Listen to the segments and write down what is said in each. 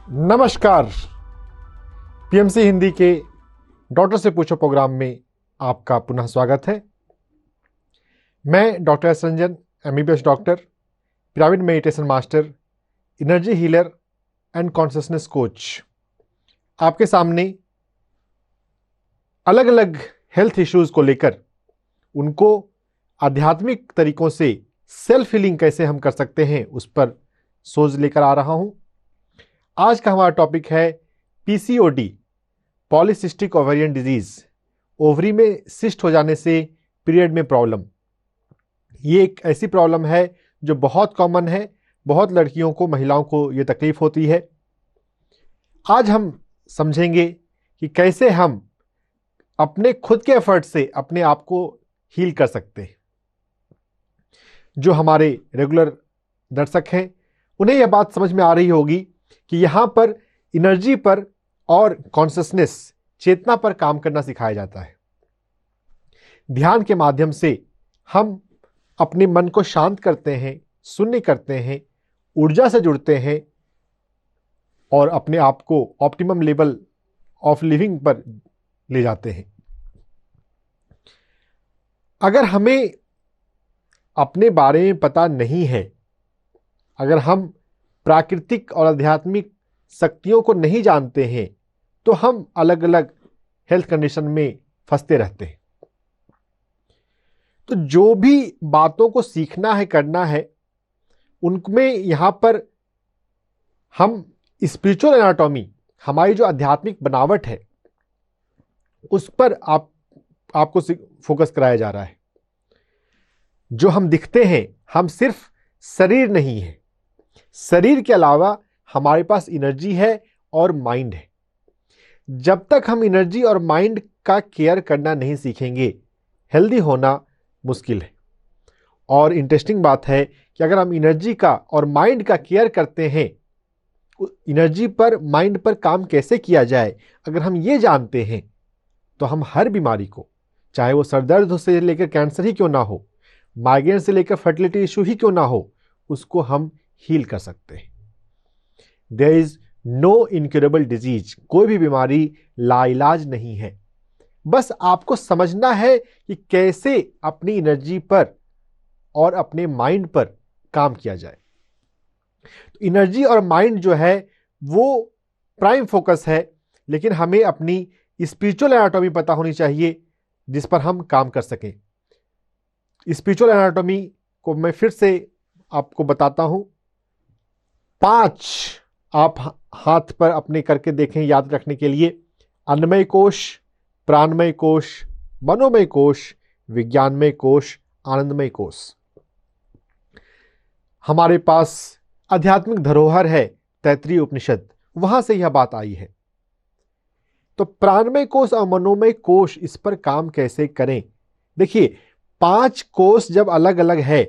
नमस्कार। पीएमसी हिंदी के डॉक्टर से पूछो प्रोग्राम में आपका पुनः स्वागत है। मैं doctor S Ranjan, MBBS doctor, pyramid meditation master, energy healer and consciousness coach, आपके सामने अलग अलग हेल्थ इश्यूज को लेकर उनको आध्यात्मिक तरीकों से सेल्फ हीलिंग कैसे हम कर सकते हैं उस पर सोच लेकर आ रहा हूं। आज का हमारा टॉपिक है PCOD, polycystic ovarian disease, ovary में सिस्ट हो जाने से पीरियड में प्रॉब्लम। ये एक ऐसी प्रॉब्लम है जो बहुत कॉमन है, बहुत लड़कियों को, महिलाओं को ये तकलीफ होती है। आज हम समझेंगे कि कैसे हम अपने खुद के एफर्ट से अपने आप को हील कर सकते हैं। जो हमारे रेगुलर दर्शक हैं उन्हें यह बात समझ में आ रही होगी कि यहाँ पर एनर्जी पर और कॉन्शियसनेस, चेतना पर काम करना सिखाया जाता है। ध्यान के माध्यम से हम अपने मन को शांत करते हैं, शून्य करते हैं, ऊर्जा से जुड़ते हैं और अपने आप को ऑप्टिमम लेवल ऑफ लिविंग पर ले जाते हैं। अगर हमें अपने बारे में पता नहीं है, अगर हम प्राकृतिक और आध्यात्मिक शक्तियों को नहीं जानते हैं, तो हम अलग अलग हेल्थ कंडीशन में फंसते रहते हैं। तो जो भी बातों को सीखना है, करना है, उनमें यहाँ पर हम स्पिरिचुअल एनाटॉमी, हमारी जो आध्यात्मिक बनावट है, उस पर आपको फोकस कराया जा रहा है। जो हम दिखते हैं, हम सिर्फ शरीर नहीं है, शरीर के अलावा हमारे पास एनर्जी है और माइंड है। जब तक हम एनर्जी और माइंड का केयर करना नहीं सीखेंगे, हेल्दी होना मुश्किल है। और इंटरेस्टिंग बात है कि अगर हम एनर्जी का और माइंड का केयर करते हैं, एनर्जी पर, माइंड पर काम कैसे किया जाए, अगर हम ये जानते हैं, तो हम हर बीमारी को, चाहे वो सरदर्द से लेकर कैंसर ही क्यों ना हो, माइग्रेन से लेकर फर्टिलिटी इशू ही क्यों ना हो, उसको हम हील कर सकते हैं। There is no incurable disease, कोई भी बीमारी लाइलाज नहीं है। बस आपको समझना है कि कैसे अपनी एनर्जी पर और अपने माइंड पर काम किया जाए। तो एनर्जी और माइंड जो है वो प्राइम फोकस है, लेकिन हमें अपनी स्पिरिचुअल एनाटॉमी पता होनी चाहिए जिस पर हम काम कर सकें। स्पिरिचुअल एनाटॉमी को मैं फिर से आपको बताता हूं। 5 आप हाथ पर अपने करके देखें याद रखने के लिए। अन्नमय कोश, प्राणमय कोश, मनोमय कोश, विज्ञानमय कोश, आनंदमय कोश। हमारे पास आध्यात्मिक धरोहर है तैत्तिरीय उपनिषद, वहां से यह बात आई है। तो प्राणमय कोश और मनोमय कोश, इस पर काम कैसे करें? देखिए, 5 कोश जब अलग अलग है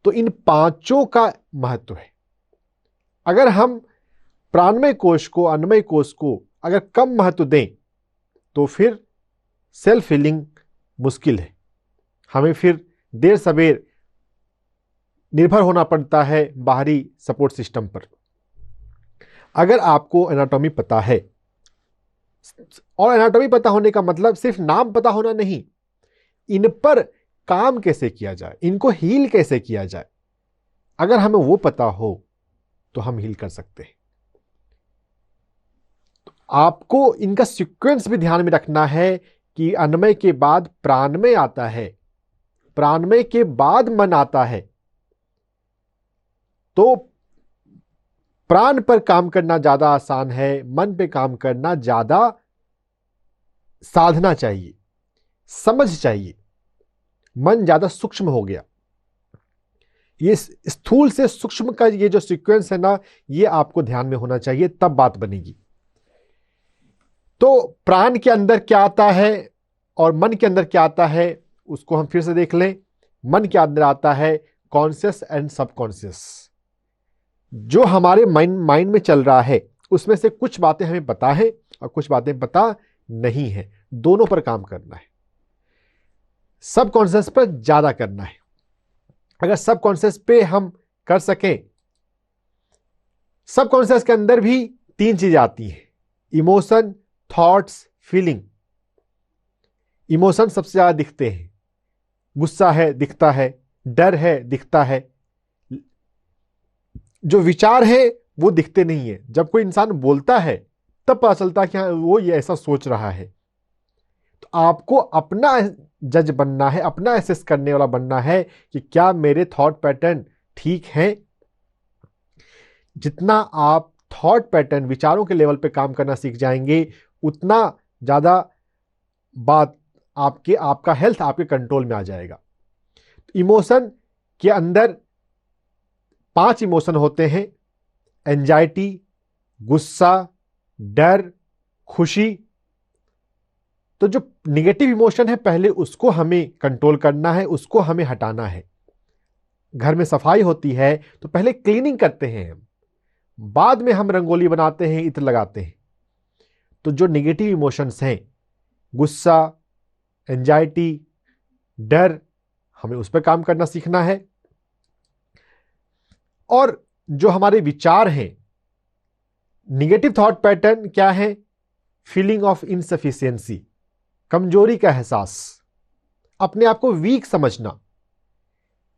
तो इन 5 का महत्व है। अगर हम प्राणमय कोश को, अन्नमय कोश को अगर कम महत्व दें, तो फिर सेल्फ हीलिंग मुश्किल है। हमें फिर देर सवेर निर्भर होना पड़ता है बाहरी सपोर्ट सिस्टम पर। अगर आपको एनाटॉमी पता है, और एनाटॉमी पता होने का मतलब सिर्फ नाम पता होना नहीं, इन पर काम कैसे किया जाए, इनको हील कैसे किया जाए, अगर हमें वो पता हो तो हम हील कर सकते हैं। तो आपको इनका सीक्वेंस भी ध्यान में रखना है कि अन्नमय के बाद प्राणमय आता है, प्राणमय के बाद मन आता है। तो प्राण पर काम करना ज्यादा आसान है, मन पे काम करना ज्यादा साधना चाहिए, समझ चाहिए। मन ज्यादा सूक्ष्म हो गया। ये स्थूल से सूक्ष्म का ये जो सीक्वेंस है ना, ये आपको ध्यान में होना चाहिए, तब बात बनेगी। तो प्राण के अंदर क्या आता है और मन के अंदर क्या आता है, उसको हम फिर से देख लें। मन के अंदर आता है कॉन्शियस एंड सबकॉन्शियस। जो हमारे माइंड में चल रहा है, उसमें से कुछ बातें हमें पता है और कुछ बातें पता नहीं है। दोनों पर काम करना है। सबकॉन्शियस पर ज्यादा करना है। अगर सबकॉन्शियस पे हम कर सकें, सबकॉन्शियस के अंदर भी 3 चीजें आती हैं, इमोशन, थॉट्स, फीलिंग। इमोशन सबसे ज्यादा दिखते हैं, गुस्सा है दिखता है, डर है दिखता है, जो विचार है वो दिखते नहीं है। जब कोई इंसान बोलता है तब पता चलता है कि हाँ वो ये ऐसा सोच रहा है। तो आपको अपना जज बनना है, अपना एसेस करने वाला बनना है कि क्या मेरे थॉट पैटर्न ठीक हैं। जितना आप थॉट पैटर्न, विचारों के लेवल पे काम करना सीख जाएंगे, उतना ज़्यादा बात आपका हेल्थ आपके कंट्रोल में आ जाएगा। इमोशन के अंदर 5 इमोशन होते हैं, एंजाइटी, गुस्सा, डर, खुशी। तो जो निगेटिव इमोशन है पहले उसको हमें कंट्रोल करना है, उसको हमें हटाना है। घर में सफाई होती है तो पहले क्लीनिंग करते हैं हम, बाद में हम रंगोली बनाते हैं, इत्र लगाते हैं। तो जो निगेटिव इमोशंस हैं, गुस्सा, एंजाइटी, डर, हमें उस पर काम करना सीखना है। और जो हमारे विचार हैं, निगेटिव थॉट पैटर्न क्या है? फीलिंग ऑफ इनसफिशिएंसी, कमजोरी का एहसास, अपने आप को वीक समझना।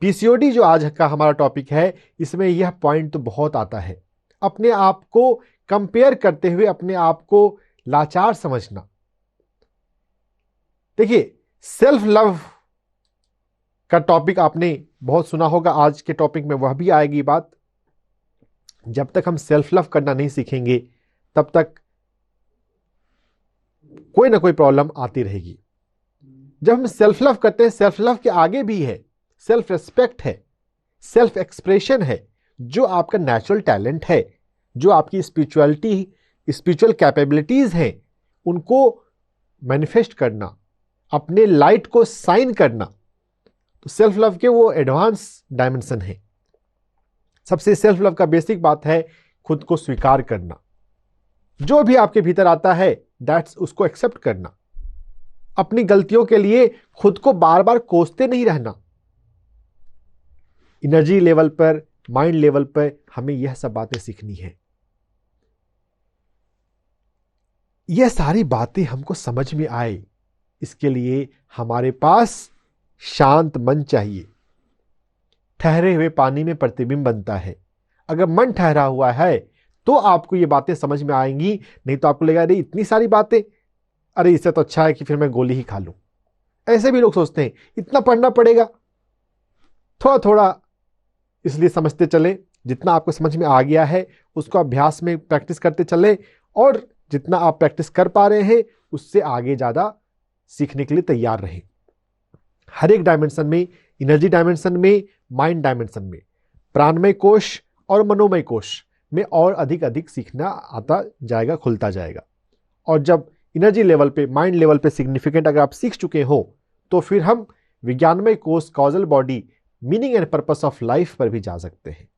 पीसीओडी जो आज का हमारा टॉपिक है, इसमें यह पॉइंट तो बहुत आता है। अपने आप को कंपेयर करते हुए अपने आप को लाचार समझना। देखिए, सेल्फ लव का टॉपिक आपने बहुत सुना होगा, आज के टॉपिक में वह भी आएगी बात। जब तक हम सेल्फ लव करना नहीं सीखेंगे तब तक कोई ना कोई प्रॉब्लम आती रहेगी। जब हम सेल्फ लव करते हैं, सेल्फ लव के आगे भी है सेल्फ रेस्पेक्ट है, सेल्फ एक्सप्रेशन है, जो आपका नेचुरल टैलेंट है, जो आपकी स्पिरिचुअल कैपेबिलिटीज हैं, उनको मैनिफेस्ट करना, अपने लाइट को साइन करना। तो सेल्फ लव के वो एडवांस डायमेंशन है। सबसे सेल्फ लव का बेसिक बात है खुद को स्वीकार करना। जो भी आपके भीतर आता है दैट्स उसको एक्सेप्ट करना। अपनी गलतियों के लिए खुद को बार बार कोसते नहीं रहना। एनर्जी लेवल पर, माइंड लेवल पर हमें यह सब बातें सीखनी है। यह सारी बातें हमको समझ में आए, इसके लिए हमारे पास शांत मन चाहिए। ठहरे हुए पानी में प्रतिबिंब बनता है। अगर मन ठहरा हुआ है तो आपको ये बातें समझ में आएंगी, नहीं तो आपको लगेगा अरे इतनी सारी बातें, अरे इससे तो अच्छा है कि फिर मैं गोली ही खा लूं। ऐसे भी लोग सोचते हैं इतना पढ़ना पड़ेगा। थोड़ा थोड़ा इसलिए समझते चले, जितना आपको समझ में आ गया है उसको अभ्यास में प्रैक्टिस करते चले, और जितना आप प्रैक्टिस कर पा रहे हैं उससे आगे ज़्यादा सीखने के लिए तैयार रहें। हर एक डायमेंशन में, एनर्जी डायमेंशन में, माइंड डायमेंशन में, प्राणमय कोश और मनोमय कोश में और अधिक सीखना आता जाएगा, खुलता जाएगा। और जब एनर्जी लेवल पे, माइंड लेवल पे सिग्निफिकेंट अगर आप सीख चुके हो तो फिर हम विज्ञानमय कोश, causal body, meaning and purpose of life पर भी जा सकते हैं।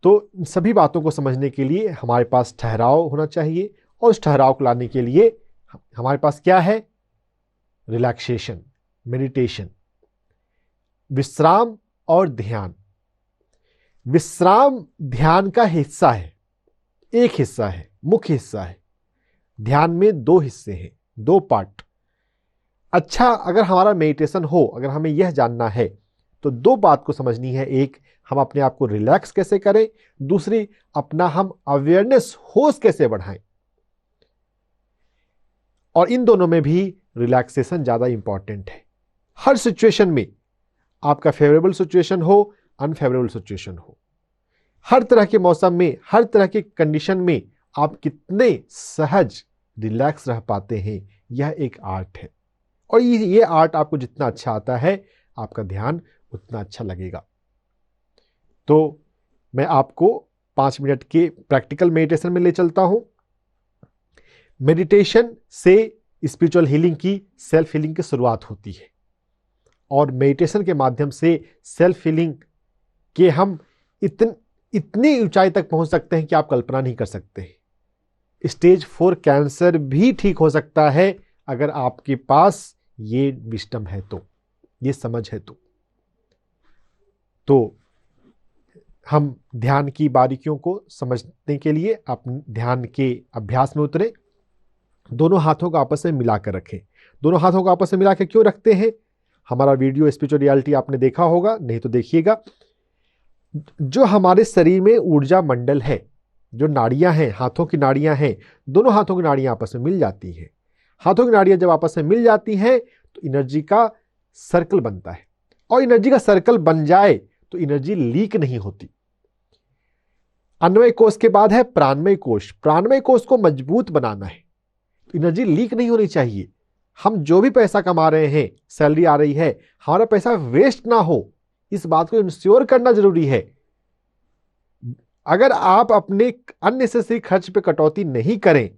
तो सभी बातों को समझने के लिए हमारे पास ठहराव होना चाहिए, और उस ठहराव को लाने के लिए हमारे पास क्या है? रिलैक्सेशन, मेडिटेशन, विश्राम और ध्यान। विश्राम ध्यान का हिस्सा है, एक हिस्सा है, मुख्य हिस्सा है। ध्यान में 2 हिस्से हैं, 2 पार्ट। अच्छा, अगर हमारा मेडिटेशन हो, अगर हमें यह जानना है तो 2 बात को समझनी है। एक, हम अपने आप को रिलैक्स कैसे करें, दूसरी, अपना हम अवेयरनेस, होश कैसे बढ़ाएं। और इन दोनों में भी रिलैक्सेशन ज़्यादा इंपॉर्टेंट है। हर सिचुएशन में, आपका फेवरेबल सिचुएशन हो, अनफेवरेबल सिचुएशन हो, हर तरह के मौसम में, हर तरह के कंडीशन में आप कितने सहज रिलैक्स रह पाते हैं, यह एक आर्ट है। और ये आर्ट आपको जितना अच्छा आता है, आपका ध्यान उतना अच्छा लगेगा। तो मैं आपको 5 मिनट के प्रैक्टिकल मेडिटेशन में ले चलता हूं। मेडिटेशन से स्पिरिचुअल हीलिंग की, सेल्फ हीलिंग की शुरुआत होती है, और मेडिटेशन के माध्यम से सेल्फ हीलिंग के हम इतनी ऊंचाई तक पहुंच सकते हैं कि आप कल्पना नहीं कर सकते। स्टेज 4 कैंसर भी ठीक हो सकता है अगर आपके पास ये विजडम है, तो ये समझ है। तो हम ध्यान की बारीकियों को समझने के लिए अपने ध्यान के अभ्यास में उतरे। दोनों हाथों को आपस में मिला कर रखें। दोनों हाथों को आपस में मिला के क्यों रखते हैं? हमारा वीडियो स्पिरिचुअल रियलिटी आपने देखा होगा, नहीं तो देखिएगा। जो हमारे शरीर में ऊर्जा मंडल है, जो नाड़ियां हैं, हाथों की नाड़ियां हैं, दोनों हाथों की नाड़ियां आपस में मिल जाती हैं। हाथों की नाड़ियां जब आपस में मिल जाती हैं तो एनर्जी का सर्कल बनता है, और एनर्जी का सर्कल बन जाए तो एनर्जी लीक नहीं होती। अन्नमय कोश के बाद है प्राणमय कोश। प्राणमय कोश को मजबूत बनाना है, तो एनर्जी लीक नहीं होनी चाहिए। हम जो भी पैसा कमा रहे हैं, सैलरी आ रही है, हमारा पैसा वेस्ट ना हो, इस बात को इंश्योर करना जरूरी है। अगर आप अपने अननेसेसरी खर्च पे कटौती नहीं करें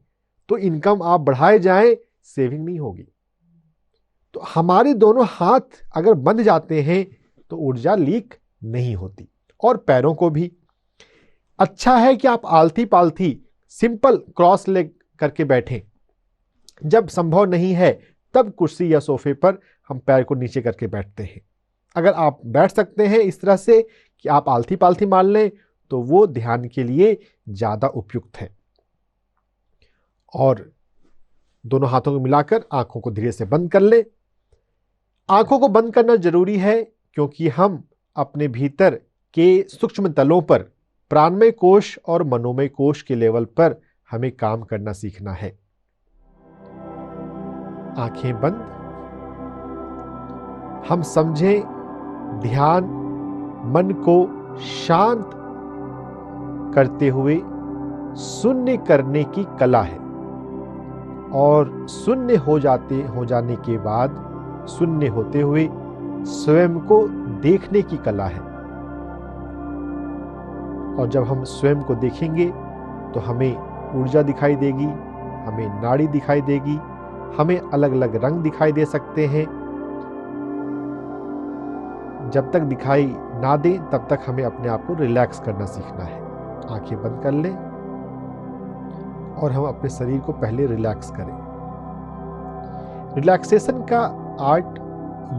तो इनकम आप बढ़ाए जाएं, सेविंग नहीं होगी। तो हमारे दोनों हाथ अगर बंध जाते हैं तो ऊर्जा लीक नहीं होती। और पैरों को भी अच्छा है कि आप आलथी पालथी सिंपल क्रॉस लेग करके बैठें। जब संभव नहीं है तब कुर्सी या सोफे पर हम पैर को नीचे करके बैठते हैं। अगर आप बैठ सकते हैं इस तरह से कि आप आलथी पालथी मान लें तो वो ध्यान के लिए ज्यादा उपयुक्त है। और दोनों हाथों को मिलाकर आंखों को धीरे से बंद कर लें। आंखों को बंद करना जरूरी है क्योंकि हम अपने भीतर के सूक्ष्म तलों पर प्राणमय कोश और मनोमय कोश के लेवल पर हमें काम करना सीखना है। आंखें बंद। हम समझें ध्यान मन को शांत करते हुए शून्य करने की कला है, और शून्य हो जाने के बाद शून्य होते हुए स्वयं को देखने की कला है। और जब हम स्वयं को देखेंगे तो हमें ऊर्जा दिखाई देगी, हमें नाड़ी दिखाई देगी, हमें अलग अलग रंग दिखाई दे सकते हैं। जब तक दिखाई ना दे तब तक हमें अपने आप को रिलैक्स करना सीखना है। आंखें बंद कर लें और हम अपने शरीर को पहले रिलैक्स करें। रिलैक्सेशन का आर्ट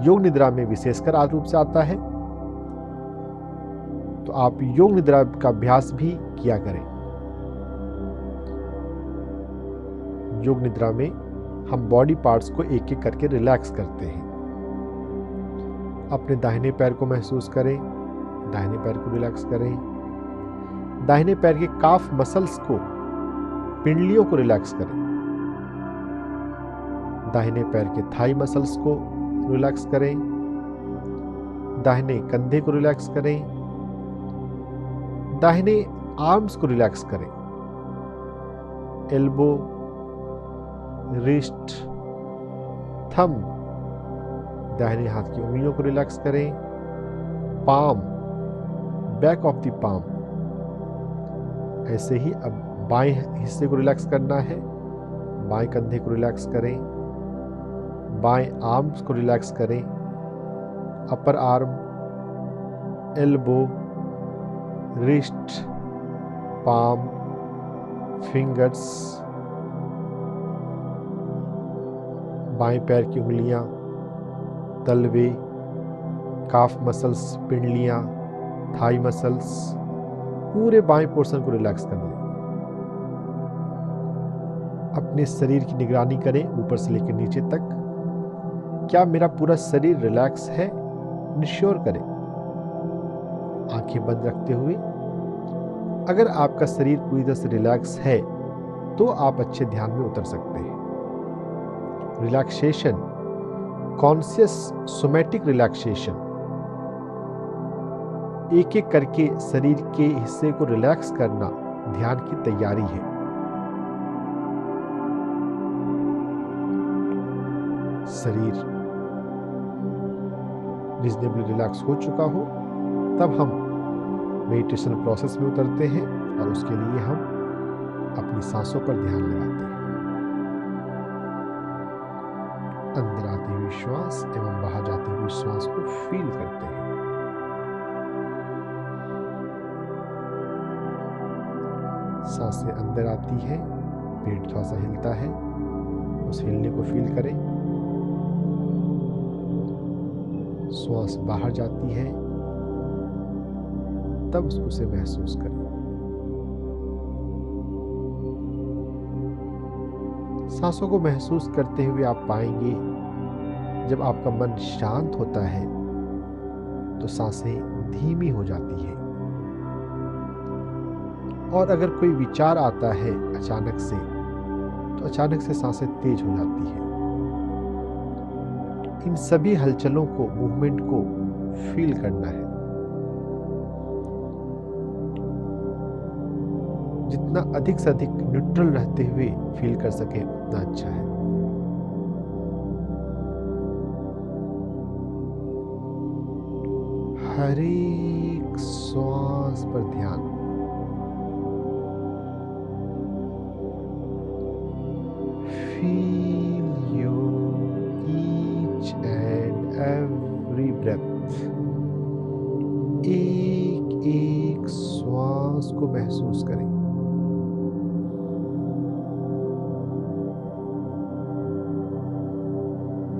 योग निद्रा में विशेषकर आर्ट रूप से आता है, तो आप योग निद्रा का अभ्यास भी किया करें। योग निद्रा में हम बॉडी पार्ट्स को एक एक करके रिलैक्स करते हैं। अपने दाहिने पैर को महसूस करें, दाहिने पैर को रिलैक्स करें। दाहिने पैर के काफ मसल्स को, पिंडलियों को रिलैक्स करें। दाहिने पैर के थाई मसल्स को रिलैक्स करें। दाहिने कंधे को रिलैक्स करें। दाहिने आर्म्स को रिलैक्स करें। एल्बो, रिस्ट, थंब, दाहिने हाथ की उंगलियों को रिलैक्स करें। Palm, back of the palm. ऐसे ही अब बाएं हिस्से को रिलैक्स करना है। बाएं कंधे को रिलैक्स करें। बाएं आर्म्स को रिलैक्स करें। Upper arm, elbow, wrist, palm, fingers, बाएं पैर की उंगलियां, तलवे, काफ मसल्स, पिंडलियां, थाई मसल्स, पूरे बाएं पोर्शन को रिलैक्स कर लें। अपने शरीर की निगरानी करें ऊपर से लेकर नीचे तक। क्या मेरा पूरा शरीर रिलैक्स है? इंश्योर करें आंखें बंद रखते हुए। अगर आपका शरीर पूरी तरह से रिलैक्स है तो आप अच्छे ध्यान में उतर सकते हैं। रिलैक्सेशन, कॉन्शियस सोमैटिक रिलैक्सेशन, एक एक करके शरीर के हिस्से को रिलैक्स करना ध्यान की तैयारी है। शरीर रीजनेबली रिलैक्स हो चुका हो तब हम मेडिटेशन प्रोसेस में उतरते हैं, और उसके लिए हम अपनी सांसों पर ध्यान लगाते हैं। अंदर आते हुए श्वास एवं बाहर जाते हुए श्वास को फील करते हैं। सांसें अंदर आती है, पेट थोड़ा सा हिलता है, उस हिलने को फील करें। श्वास बाहर जाती है तब उसे महसूस करें। सांसों को महसूस करते हुए आप पाएंगे जब आपका मन शांत होता है तो सांसें धीमी हो जाती है, और अगर कोई विचार आता है अचानक से तो अचानक से सांसें तेज हो जाती है। इन सभी हलचलों को, मूवमेंट को फील करना है। जितना अधिक से अधिक न्यूट्रल रहते हुए फील कर सके उतना अच्छा है। हर एक श्वास पर ध्यान। Feel your each and every breath. एक एक श्वास को महसूस करें।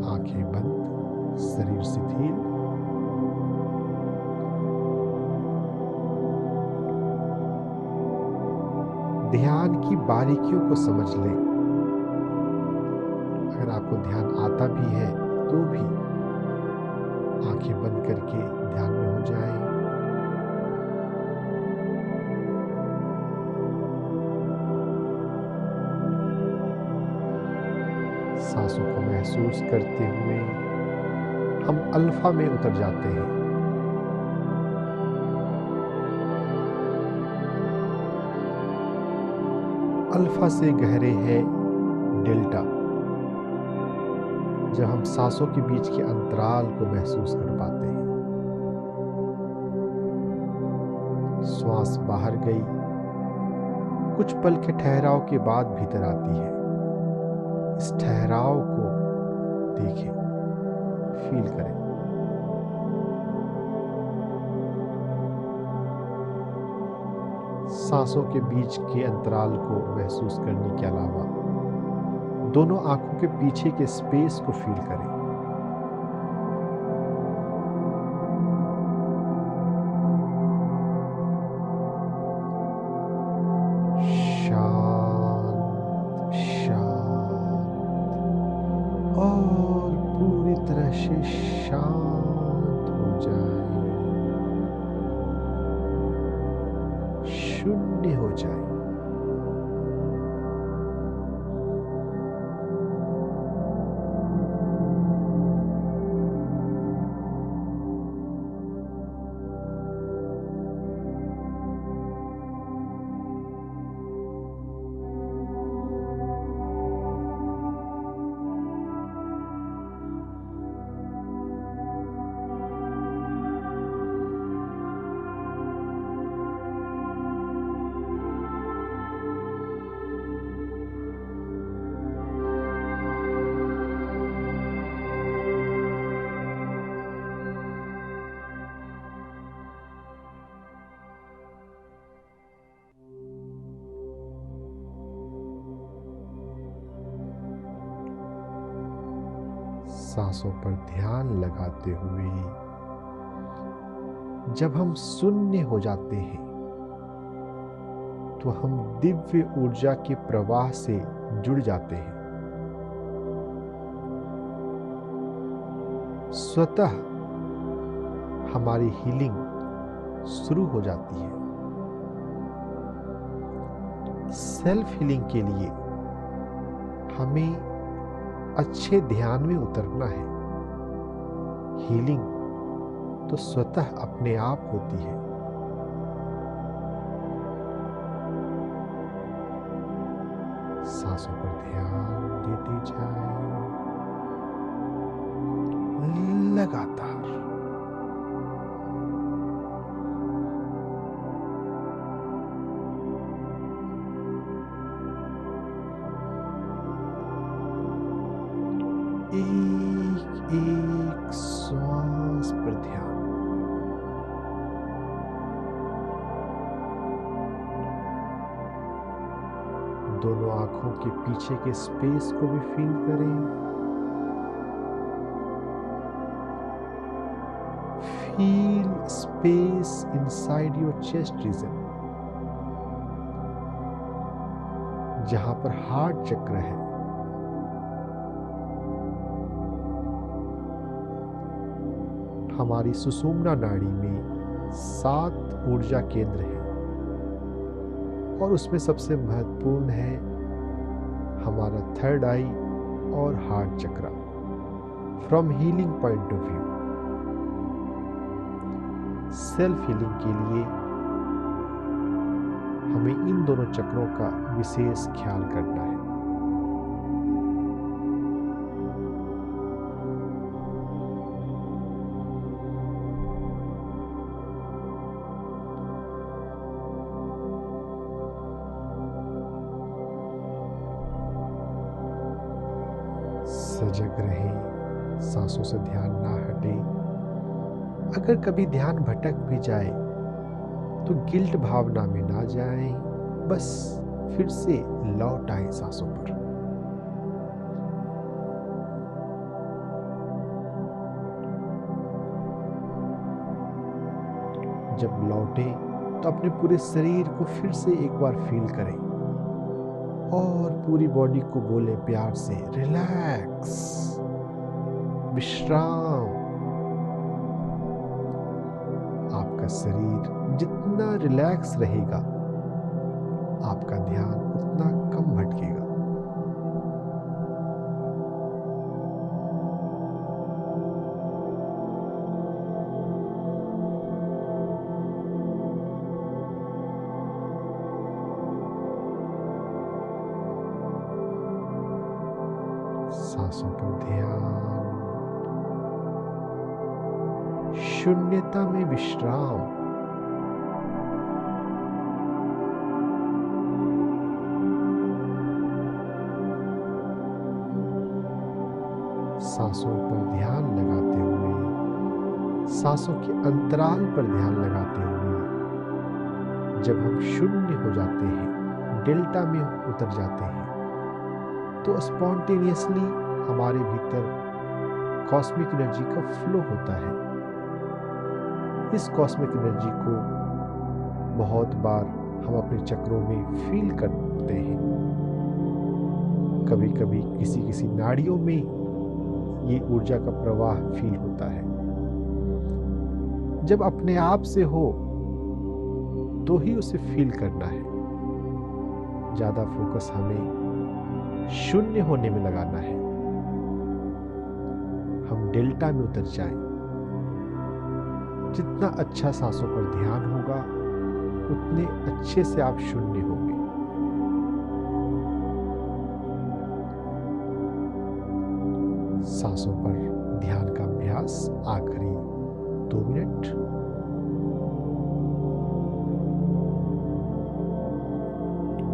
आंखें बंद, शरीर शिथिल। ध्यान की बारीकियों को समझ लें। अगर आपको ध्यान आता भी है तो भी आंखें बंद करके ध्यान में हो जाए। सांसों को महसूस करते हुए हम अल्फा में उतर जाते हैं। अल्फा से गहरे है डेल्टा। जब हम सांसों के बीच के अंतराल को महसूस कर पाते हैं, श्वास बाहर गई, कुछ पल के ठहराव के बाद भीतर आती है। इस ठहराव को देखें, फील करें। सांसों के बीच के अंतराल को महसूस करने के अलावा दोनों आंखों के पीछे के स्पेस को फील करें। शांत शांत और पूरी तरह से शांत हो जाए, शून्य हो जाए। सांसों पर ध्यान लगाते हुए जब हम शून्य हो जाते हैं तो हम दिव्य ऊर्जा के प्रवाह से जुड़ जाते हैं। स्वतः हमारी हीलिंग शुरू हो जाती है। सेल्फ हीलिंग के लिए हमें अच्छे ध्यान में उतरना है। हीलिंग तो स्वतः अपने आप होती है। सांसों पर ध्यान देते जाएं लगातार। एक एक श्वास पर ध्यान। दोनों आंखों के पीछे के स्पेस को भी फील करें। Feel space space inside your chest region, जहां पर हार्ट चक्र है। हमारी सुषुम्ना नाड़ी में 7 ऊर्जा केंद्र हैं और उसमें सबसे महत्वपूर्ण है हमारा थर्ड आई और हार्ट चक्र। From healing point of view, self healing के लिए हमें इन दोनों चक्रों का विशेष ख्याल करना है। सजग रहें, सांसों से ध्यान ना हटे। अगर कभी ध्यान भटक भी जाए तो गिल्ट भावना में ना जाएं, बस फिर से लौट आए सांसों पर। जब लौटे तो अपने पूरे शरीर को फिर से एक बार फील करें और पूरी बॉडी को बोले प्यार से, रिलैक्स, विश्राम। आपका शरीर जितना रिलैक्स रहेगा, आपका ध्यान उतना कम भटकेगा। सांसों पर ध्यान, शून्यता में विश्राम। सांसों पर ध्यान लगाते हुए, सांसों के अंतराल पर ध्यान लगाते हुए, जब हम शून्य हो जाते हैं, डेल्टा में उतर जाते हैं, तो स्पॉन्टेनियसली हमारे भीतर कॉस्मिक एनर्जी का फ्लो होता है। इस कॉस्मिक एनर्जी को बहुत बार हम अपने चक्रों में फील करते हैं। कभी कभी किसी किसी नाड़ियों में ये ऊर्जा का प्रवाह फील होता है। जब अपने आप से हो तो ही उसे फील करना है। ज्यादा फोकस हमें शून्य होने में लगाना है। हम डेल्टा में उतर जाएं। जितना अच्छा सांसों पर ध्यान होगा, उतने अच्छे से आप शून्य होंगे। सांसों पर ध्यान का अभ्यास आखिरी 2 मिनट।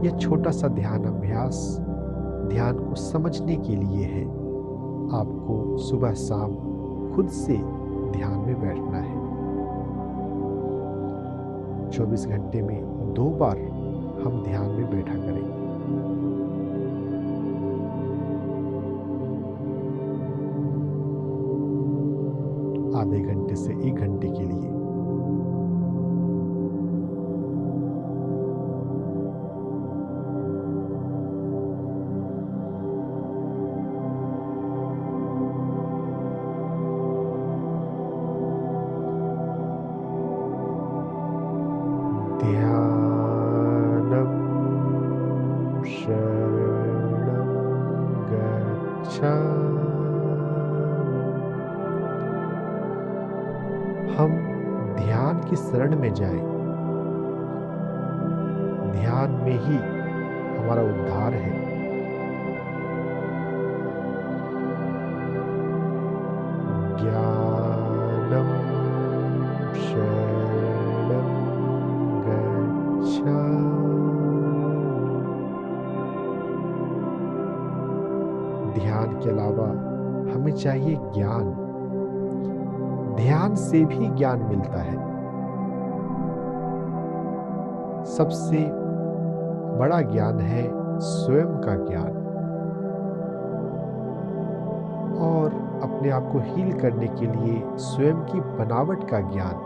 यह छोटा सा ध्यान अभ्यास ध्यान को समझने के लिए है। आपको सुबह शाम खुद से ध्यान में बैठना है। 24 घंटे में 2 बार हम ध्यान में बैठा करें। आधे घंटे से 1 घंटे के लिए। ध्यानम शरणं गच्छामि। हम ध्यान की शरण में जाएं। ध्यान में ही हमारा उद्धार है। ज्ञानम शरणं गच्छामि। ध्यान के अलावा हमें चाहिए ज्ञान। ध्यान से भी ज्ञान मिलता है। सबसे बड़ा ज्ञान है स्वयं का ज्ञान। और अपने आप को हील करने के लिए स्वयं की बनावट का ज्ञान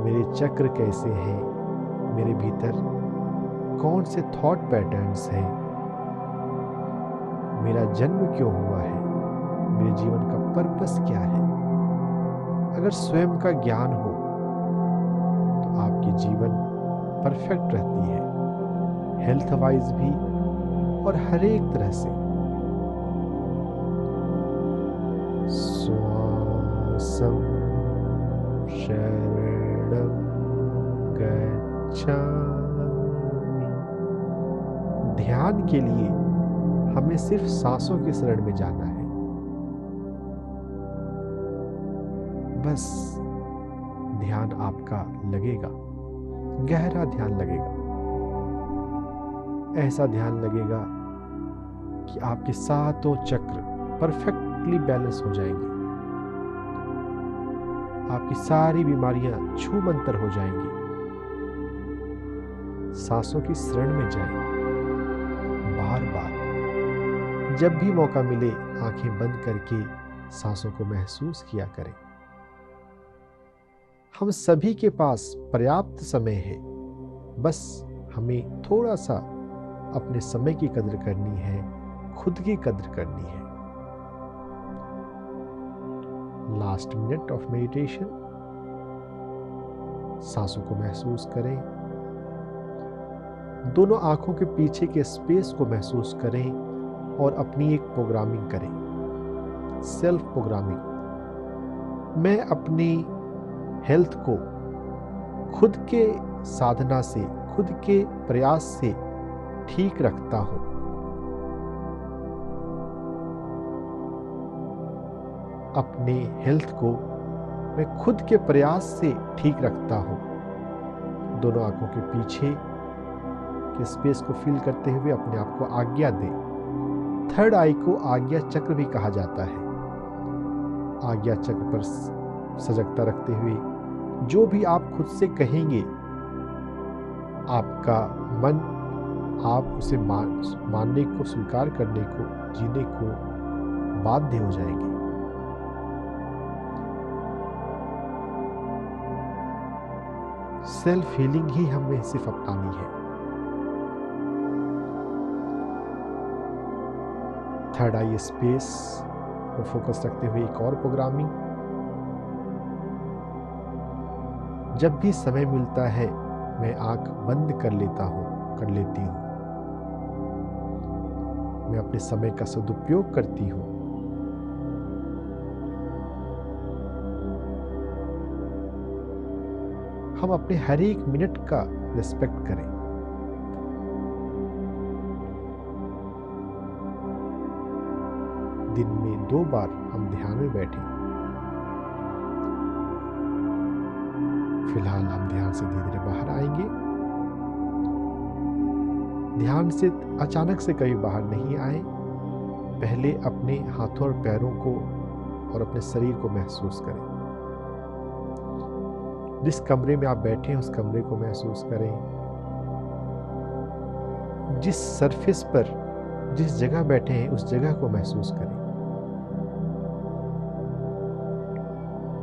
मेरे चक्र कैसे हैं, मेरे भीतर कौन से थॉट पैटर्न्स हैं, मेरा जन्म क्यों हुआ है, मेरे जीवन का पर्पस क्या है। अगर स्वयं का ज्ञान हो तो आपकी जीवन परफेक्ट रहती है, हेल्थ वाइज भी और हर एक तरह से। श्वासं शरणं गच्छामि। ध्यान के लिए हमें सिर्फ सांसों के शरण में जाना है। बस ध्यान आपका लगेगा, गहरा ध्यान लगेगा। ऐसा ध्यान लगेगा कि आपके सातों चक्र परफेक्टली बैलेंस हो जाएंगे, आपकी सारी बीमारियां छूमंतर हो जाएंगी। सांसों की शरण में जाएं, बार बार जब भी मौका मिले आंखें बंद करके सांसों को महसूस किया करें। हम सभी के पास पर्याप्त समय है, बस हमें थोड़ा सा अपने समय की कदर करनी है, खुद की कदर करनी है। Last minute of meditation. सांसों को महसूस करें, दोनों आंखों के पीछे के स्पेस को महसूस करें और अपनी एक प्रोग्रामिंग करें, सेल्फ प्रोग्रामिंग। मैं अपनी हेल्थ को खुद के साधना से, खुद के प्रयास से ठीक रखता हूं। अपने हेल्थ को मैं खुद के प्रयास से ठीक रखता हूं। दोनों आंखों के पीछे के स्पेस को फील करते हुए अपने आप को आज्ञा दें। थर्ड आई को आज्ञा चक्र भी कहा जाता है। आज्ञा चक्र पर सजगता रखते हुए जो भी आप खुद से कहेंगे, आपका मन आप उसे मानने को, स्वीकार करने को, जीने को बाध्य हो जाएंगे। सेल्फ हीलिंग ही हमें सिर्फ अपनानी है। थर्ड आई स्पेस को फोकस रखते हुए एक और प्रोग्रामिंग। जब भी समय मिलता है मैं आंख बंद कर लेती हूँ। मैं अपने समय का सदुपयोग करती हूँ। हम अपने हर एक मिनट का रिस्पेक्ट करें। दिन में 2 बार हम ध्यान में बैठें। फिलहाल हम ध्यान से धीरे धीरे बाहर आएंगे। ध्यान से अचानक से कभी बाहर नहीं आए। पहले अपने हाथों और पैरों को और अपने शरीर को महसूस करें। जिस कमरे में आप बैठे हैं उस कमरे को महसूस करें। जिस सरफेस पर, जिस जगह बैठे हैं उस जगह को महसूस करें।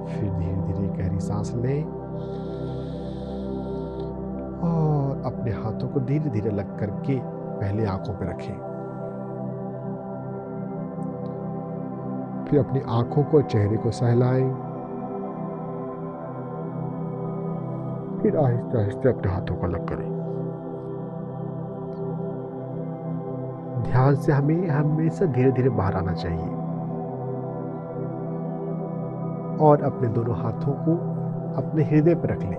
फिर धीरे धीरे गहरी सांस लें और अपने हाथों को धीरे धीरे लग करके पहले आंखों पर रखें। फिर अपनी आंखों को, चेहरे को सहलाएं। फिर आहिस्ते आहिस्ते अपने हाथों को अलग करें। ध्यान से हमें हमेशा धीरे धीरे बाहर आना चाहिए और अपने दोनों हाथों को अपने हृदय पर रख लें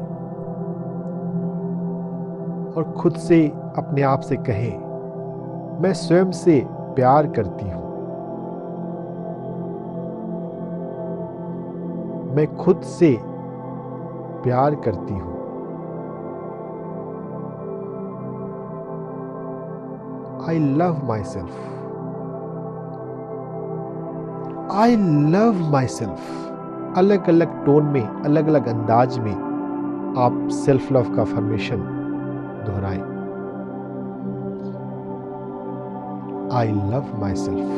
और खुद से, अपने आप से कहें, मैं स्वयं से प्यार करती हूं। मैं खुद से प्यार करती हूं। I love myself. I love myself. अलग अलग टोन में, अलग अलग अंदाज में आप सेल्फ लव का अफर्मेशन दोहराएं। I love myself.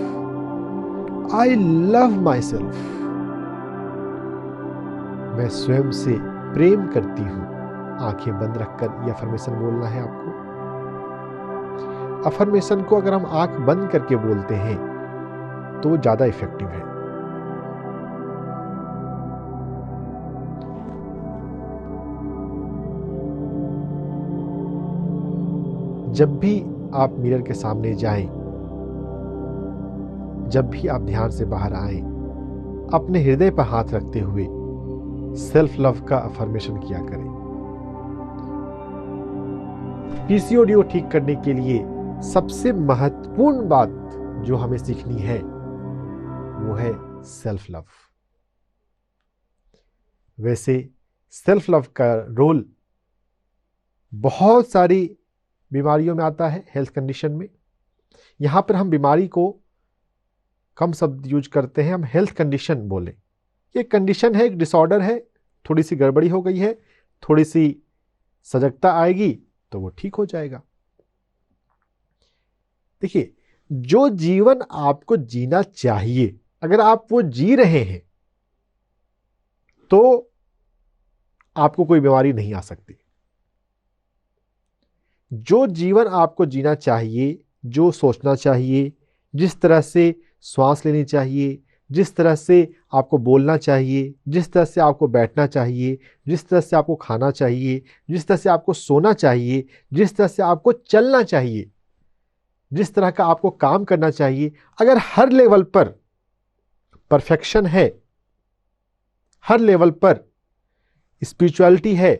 I love myself. मैं स्वयं से प्रेम करती हूँ। आंखें बंद रखकर यह अफर्मेशन बोलना है आपको। अफर्मेशन को अगर हम आंख बंद करके बोलते हैं तो वो ज्यादा इफेक्टिव है। जब भी आप मिरर के सामने जाएं, जब भी आप ध्यान से बाहर आएं, अपने हृदय पर हाथ रखते हुए सेल्फ लव का अफर्मेशन किया करें। पीसीओडी को ठीक करने के लिए सबसे महत्वपूर्ण बात जो हमें सीखनी है वो है सेल्फ लव। वैसे सेल्फ लव का रोल बहुत सारी बीमारियों में आता है, हेल्थ कंडीशन में। यहां पर हम बीमारी को कम शब्द यूज करते हैं, हम हेल्थ कंडीशन बोले। ये कंडीशन है, एक डिसऑर्डर है, थोड़ी सी गड़बड़ी हो गई है, थोड़ी सी सजगता आएगी तो वो ठीक हो जाएगा। देखिए, जो जीवन आपको जीना चाहिए अगर आप वो जी रहे हैं तो आपको कोई बीमारी नहीं आ सकती। जो जीवन आपको जीना चाहिए, जो सोचना चाहिए, जिस तरह से श्वास लेनी चाहिए, जिस तरह से आपको बोलना चाहिए, जिस तरह से आपको बैठना चाहिए, जिस तरह से आपको खाना चाहिए, जिस तरह से आपको सोना चाहिए, जिस तरह से आपको चलना चाहिए, जिस तरह का आपको काम करना चाहिए, अगर हर लेवल पर परफेक्शन है, हर लेवल पर स्पिरिचुअलिटी है,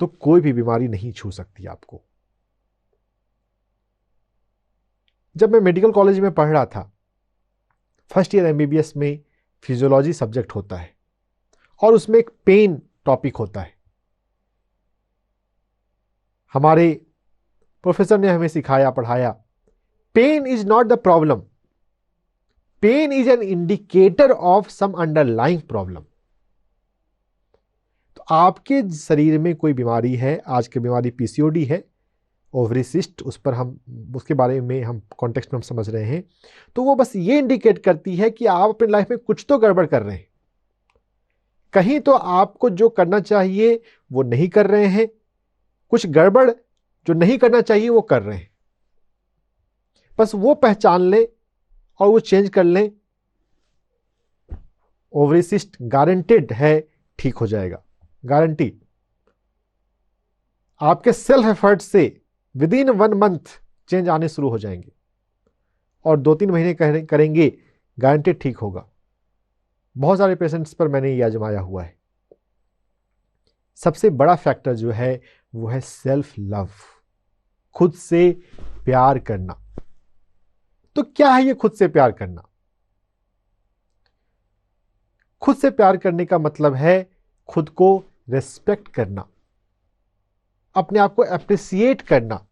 तो कोई भी बीमारी नहीं छू सकती आपको। जब मैं मेडिकल कॉलेज में पढ़ रहा था, फर्स्ट ईयर एमबीबीएस में फिजियोलॉजी सब्जेक्ट होता है और उसमें एक पेन टॉपिक होता है। हमारे प्रोफेसर ने हमें सिखाया, पढ़ाया, pain is not the problem, pain is an indicator of some underlying problem. तो आपके शरीर में कोई बीमारी है, आज की बीमारी पीसीओडी है, ओवरी सिस्ट, उस पर हम उसके बारे में हम कॉन्टेक्स्ट में हम समझ रहे हैं, तो वो बस ये इंडिकेट करती है कि आप अपनी लाइफ में कुछ तो गड़बड़ कर रहे हैं। कहीं तो आपको जो करना चाहिए वो नहीं कर रहे हैं, कुछ गड़बड़ जो नहीं करना चाहिए वो कर रहे हैं। बस वो पहचान लें और वो चेंज कर लें, ओवरी सिस्ट गारंटेड है ठीक हो जाएगा, गारंटी। आपके सेल्फ एफर्ट से विद इन 1 मंथ चेंज आने शुरू हो जाएंगे और 2-3 महीने करेंगे, गारंटेड ठीक होगा। बहुत सारे पेशेंट्स पर मैंने ये आजमाया हुआ है। सबसे बड़ा फैक्टर जो है वो है सेल्फ लव, खुद से प्यार करना। तो क्या है ये खुद से प्यार करना? खुद से प्यार करने का मतलब है खुद को रिस्पेक्ट करना, अपने आप को एप्रिसिएट करना।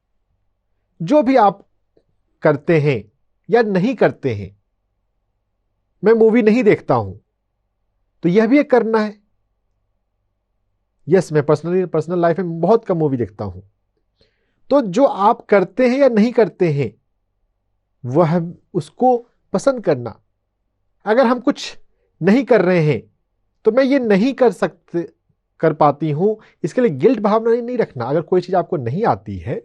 जो भी आप करते हैं या नहीं करते हैं, मैं मूवी नहीं देखता हूं तो यह भी एक करना है। यस, मैं पर्सनल लाइफ में बहुत कम मूवी देखता हूं। तो जो आप करते हैं या नहीं करते हैं वह उसको पसंद करना। अगर हम कुछ नहीं कर रहे हैं तो मैं ये नहीं कर पाती हूं, इसके लिए गिल्ट भावना नहीं रखना। अगर कोई चीज आपको नहीं आती है,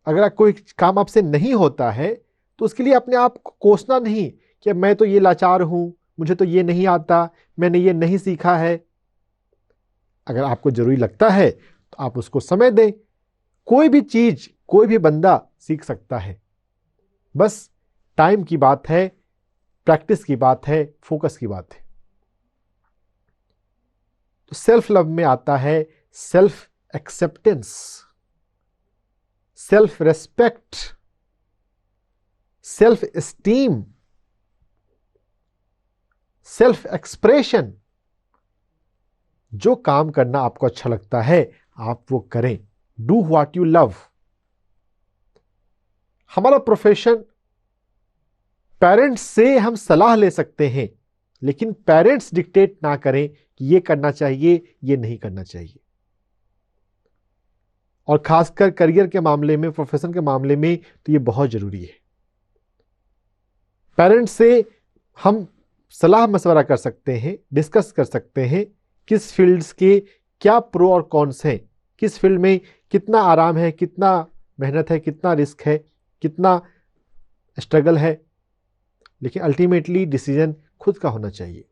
अगर कोई काम आपसे नहीं होता है तो उसके लिए अपने आप को कोसना नहीं कि मैं तो ये लाचार हूं, मुझे तो ये नहीं आता, मैंने ये नहीं सीखा है। अगर आपको जरूरी लगता है तो आप उसको समय दें। कोई भी चीज, कोई भी बंदा सीख सकता है, बस टाइम की बात है, प्रैक्टिस की बात है, फोकस की बात है। तो सेल्फ लव में आता है self acceptance, self respect, self esteem, self expression. जो काम करना आपको अच्छा लगता है आप वो करें। Do what you love. हमारा प्रोफेशन, पेरेंट्स से हम सलाह ले सकते हैं लेकिन पेरेंट्स डिक्टेट ना करें कि ये करना चाहिए, ये नहीं करना चाहिए। और खासकर करियर के मामले में, प्रोफेशन के मामले में तो ये बहुत जरूरी है। पेरेंट्स से हम सलाह मशवरा कर सकते हैं, डिस्कस कर सकते हैं किस फील्ड्स के क्या प्रो और कॉन्स हैं, किस फील्ड में कितना आराम है, कितना मेहनत है, कितना रिस्क है, कितना स्ट्रगल है। लेकिन अल्टीमेटली डिसीजन खुद का होना चाहिए।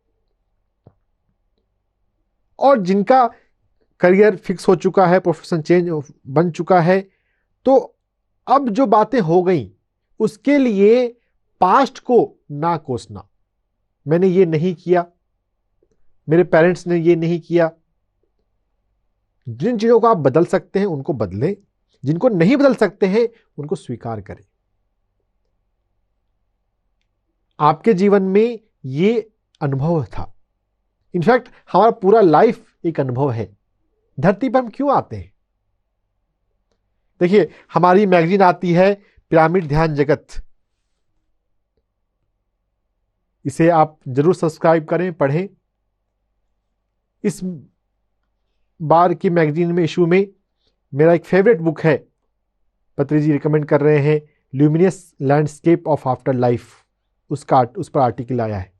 और जिनका करियर फिक्स हो चुका है, प्रोफेशन चेंज बन चुका है, तो अब जो बातें हो गई उसके लिए पास्ट को ना कोसना, मैंने ये नहीं किया, मेरे पेरेंट्स ने ये नहीं किया। जिन चीजों को आप बदल सकते हैं उनको बदलें, जिनको नहीं बदल सकते हैं उनको स्वीकार करें। आपके जीवन में ये अनुभव था, इनफैक्ट हमारा पूरा लाइफ एक अनुभव है। धरती पर हम क्यों आते हैं? देखिए, हमारी मैगजीन आती है पिरामिड ध्यान जगत, इसे आप जरूर सब्सक्राइब करें, पढ़ें। इस बार की मैगजीन में इशू में मेरा एक फेवरेट बुक है, पत्री जी रिकमेंड कर रहे हैं, luminous landscape of after life, उस पर आर्टिकल आया है।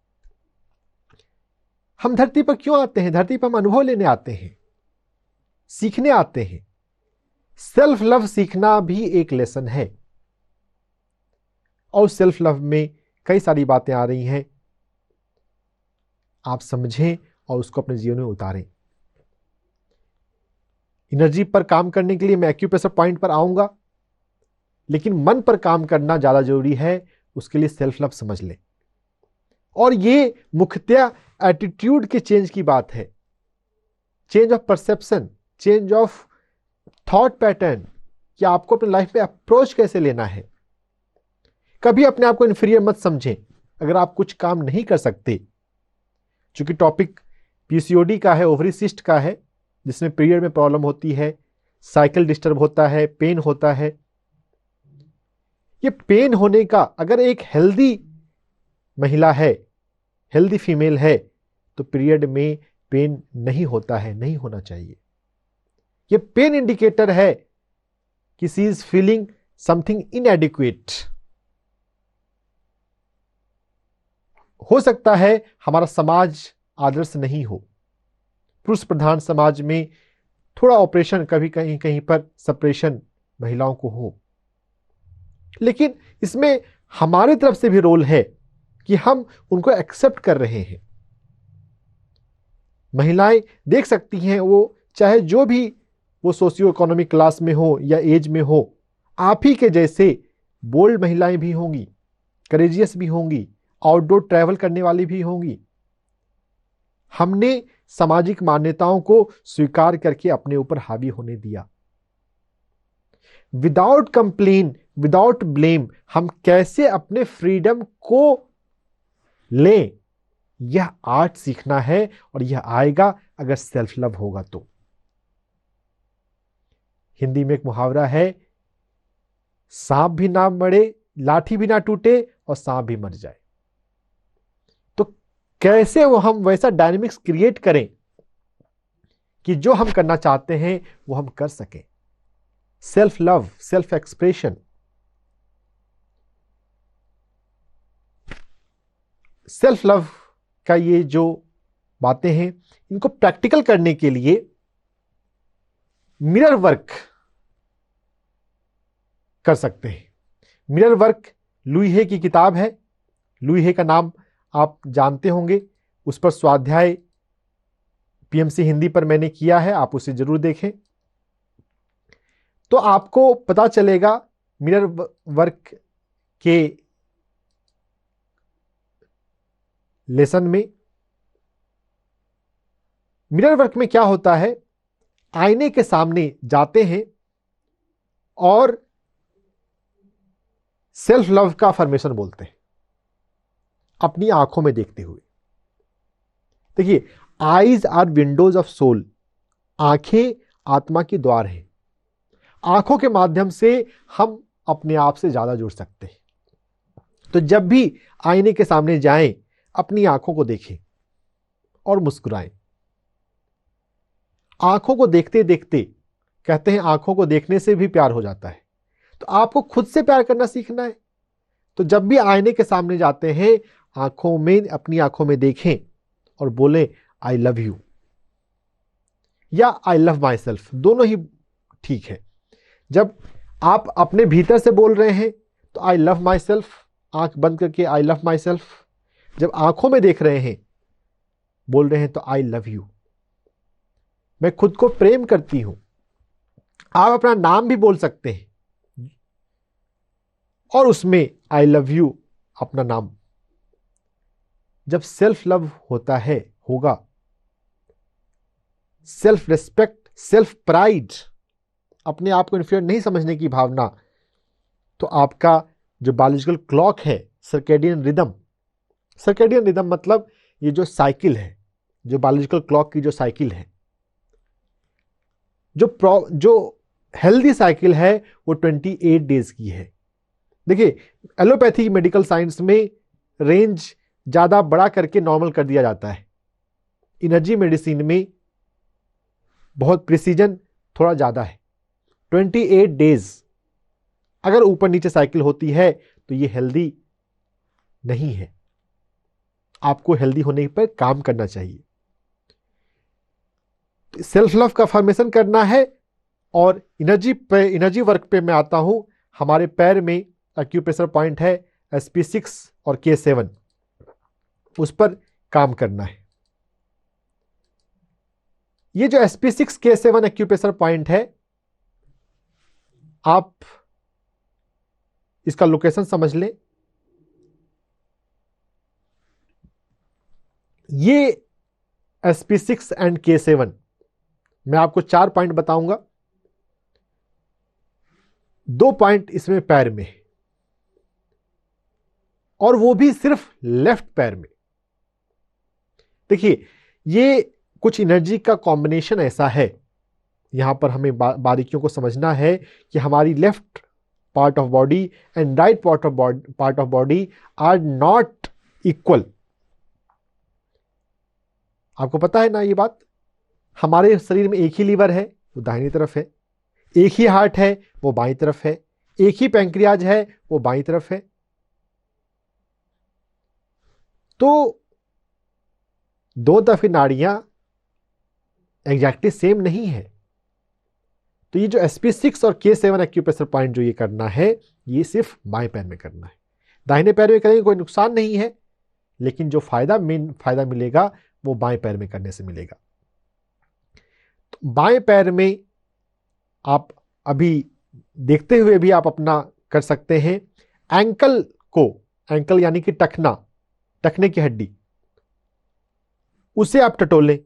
हम धरती पर क्यों आते हैं? धरती पर हम अनुभव लेने आते हैं, सीखने आते हैं। सेल्फ लव सीखना भी एक लेसन है, और सेल्फ लव में कई सारी बातें आ रही हैं, आप समझें और उसको अपने जीवन में उतारें। एनर्जी पर काम करने के लिए मैं एक्यूप्रेशर पॉइंट पर आऊंगा, लेकिन मन पर काम करना ज्यादा जरूरी है, उसके लिए सेल्फ लव समझ लें। और ये मुख्यतः एटीट्यूड के चेंज की बात है, change of perception, change of thought pattern, कि आपको अपने लाइफ में अप्रोच कैसे लेना है। कभी अपने आप को इन्फीरियर मत समझें अगर आप कुछ काम नहीं कर सकते। चूंकि टॉपिक पीसीओडी का है, ओवरी सिस्ट का है, जिसमें पीरियड में प्रॉब्लम होती है, साइकिल डिस्टर्ब होता है, पेन होता है। ये पेन होने का, अगर एक हेल्दी महिला है, हेल्दी फीमेल है, तो पीरियड में पेन नहीं होता है, नहीं होना चाहिए। ये पेन इंडिकेटर है कि शी इज फीलिंग समथिंग इनएडिक्वेट। हो सकता है हमारा समाज आदर्श नहीं हो, पुरुष प्रधान समाज में थोड़ा ऑपरेशन, कभी कहीं कहीं पर सप्रेशन महिलाओं को हो, लेकिन इसमें हमारी तरफ से भी रोल है कि हम उनको एक्सेप्ट कर रहे हैं। महिलाएं देख सकती हैं, वो चाहे जो भी वो सोशियो इकोनॉमिक क्लास में हो या एज में हो, आप ही के जैसे बोल्ड महिलाएं भी होंगी, करेजियस भी होंगी, आउटडोर ट्रैवल करने वाली भी होंगी। हमने सामाजिक मान्यताओं को स्वीकार करके अपने ऊपर हावी होने दिया। विदाउट कंप्लेन, विदाउट ब्लेम, हम कैसे अपने फ्रीडम को लें, यह आर्ट सीखना है, और यह आएगा अगर सेल्फ लव होगा तो। हिंदी में एक मुहावरा है, सांप भी ना मरे, लाठी भी ना टूटे, और सांप भी मर जाए। तो कैसे वो हम वैसा डायनेमिक्स क्रिएट करें कि जो हम करना चाहते हैं वो हम कर सकें। Self love, self expression. Self love का ये जो बातें हैं, इनको प्रैक्टिकल करने के लिए मिरर वर्क कर सकते हैं। मिरर वर्क लुईहे की किताब है, लुईहे का नाम आप जानते होंगे, उस पर स्वाध्याय पीएमसी हिंदी पर मैंने किया है, आप उसे जरूर देखें, तो आपको पता चलेगा मिरर वर्क के लेसन में। मिरर वर्क में क्या होता है, आईने के सामने जाते हैं और सेल्फ लव का फॉर्मेशन बोलते हैं, अपनी आंखों में देखते हुए। देखिए, eyes are windows of soul, आंखें आत्मा के द्वार हैं। आंखों के माध्यम से हम अपने आप से ज्यादा जुड़ सकते हैं। तो जब भी आईने के सामने जाएं, अपनी आंखों को देखें और मुस्कुराएं। आंखों को देखते देखते, कहते हैं आंखों को देखने से भी प्यार हो जाता है, तो आपको खुद से प्यार करना सीखना है। तो जब भी आईने के सामने जाते हैं, आंखों में, अपनी आंखों में देखें और बोलें आई लव यू या आई लव माई सेल्फ, दोनों ही ठीक है। जब आप अपने भीतर से बोल रहे हैं तो आई लव माई सेल्फ, आंख बंद करके आई लव माई सेल्फ। जब आंखों में देख रहे हैं, बोल रहे हैं तो आई लव यू, मैं खुद को प्रेम करती हूं। आप अपना नाम भी बोल सकते हैं और उसमें आई लव यू अपना नाम। जब सेल्फ लव होता है, होगा सेल्फ रिस्पेक्ट, सेल्फ प्राइड, अपने आप को इन्फीरियर नहीं समझने की भावना, तो आपका जो बायोलॉजिकल क्लॉक है, सर्केडियन रिदम, सर्केडियन रिदम मतलब ये जो साइकिल है, जो बायोलॉजिकल क्लॉक की जो साइकिल है, जो हेल्दी साइकिल है वो 28 डेज की है। देखिए, एलोपैथी मेडिकल साइंस में रेंज ज़्यादा बड़ा करके नॉर्मल कर दिया जाता है। एनर्जी मेडिसिन में बहुत प्रिसीजन थोड़ा ज़्यादा है। 28 डेज अगर ऊपर नीचे साइकिल होती है तो ये हेल्दी नहीं है। आपको हेल्दी होने पर काम करना चाहिए। सेल्फ लव का फॉर्मेशन करना है। और एनर्जी वर्क पे मैं आता हूं। हमारे पैर में एक्यूप्रेशर पॉइंट है SP6 और K7, उस पर काम करना है। ये जो SP6 K7 एक्यूप्रेशर पॉइंट है, आप इसका लोकेशन समझ लें। ये SP6 एंड K7, मैं आपको 4 पॉइंट बताऊंगा। 2 पॉइंट इसमें पैर में, और वो भी सिर्फ लेफ्ट पैर में। देखिए, ये कुछ एनर्जी का कॉम्बिनेशन ऐसा है, यहां पर हमें बारीकियों को समझना है कि हमारी left part of body and right part of body are not equal. आपको पता है ना ये बात? हमारे शरीर में एक ही लीवर है, वो दाहिनी तरफ है। एक ही हार्ट है, वो बाईं तरफ है। एक ही पैंक्रियाज है, वो बाईं तरफ है। तो दो तरफी नाड़ियां एग्जैक्टली सेम नहीं है। तो ये जो SP6 और K7 एक्यूप्रेशर पॉइंट जो ये करना है, ये सिर्फ बाएं पैर में करना है। दाहिने पैर में करेंगे कोई नुकसान नहीं है, लेकिन जो मेन फायदा मिलेगा वो बाएं पैर में करने से मिलेगा। तो बाएं पैर में आप अभी देखते हुए भी आप अपना कर सकते हैं। एंकल यानी कि टखने की हड्डी, उसे आप टटोलें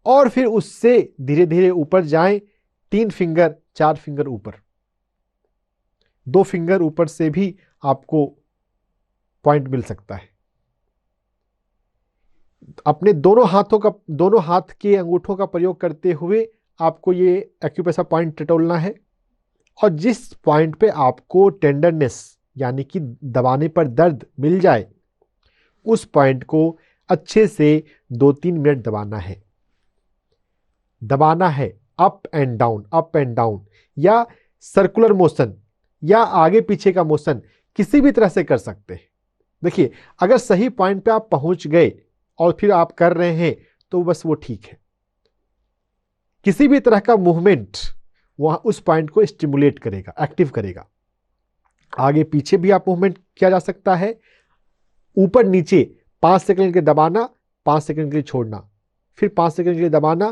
और फिर उससे धीरे धीरे ऊपर जाएं। 3 फिंगर 4 फिंगर ऊपर, 2 फिंगर ऊपर से भी आपको पॉइंट मिल सकता है। अपने दोनों हाथ के अंगूठों का प्रयोग करते हुए आपको ये एक्यूप्रेशर पॉइंट टटोलना है। और जिस पॉइंट पे आपको टेंडरनेस यानी कि दबाने पर दर्द मिल जाए, उस पॉइंट को अच्छे से 2-3 मिनट दबाना है। अप एंड डाउन या सर्कुलर मोशन या आगे पीछे का मोशन किसी भी तरह से कर सकते हैं। देखिए, अगर सही पॉइंट पे आप पहुंच गए और फिर आप कर रहे हैं तो बस वो ठीक है। किसी भी तरह का मूवमेंट वहां उस पॉइंट को स्टिमुलेट करेगा, एक्टिव करेगा। आगे पीछे भी आप मूवमेंट किया जा सकता है। ऊपर नीचे 5 सेकंड के लिए दबाना, 5 सेकंड के लिए छोड़ना, फिर 5 सेकंड के लिए दबाना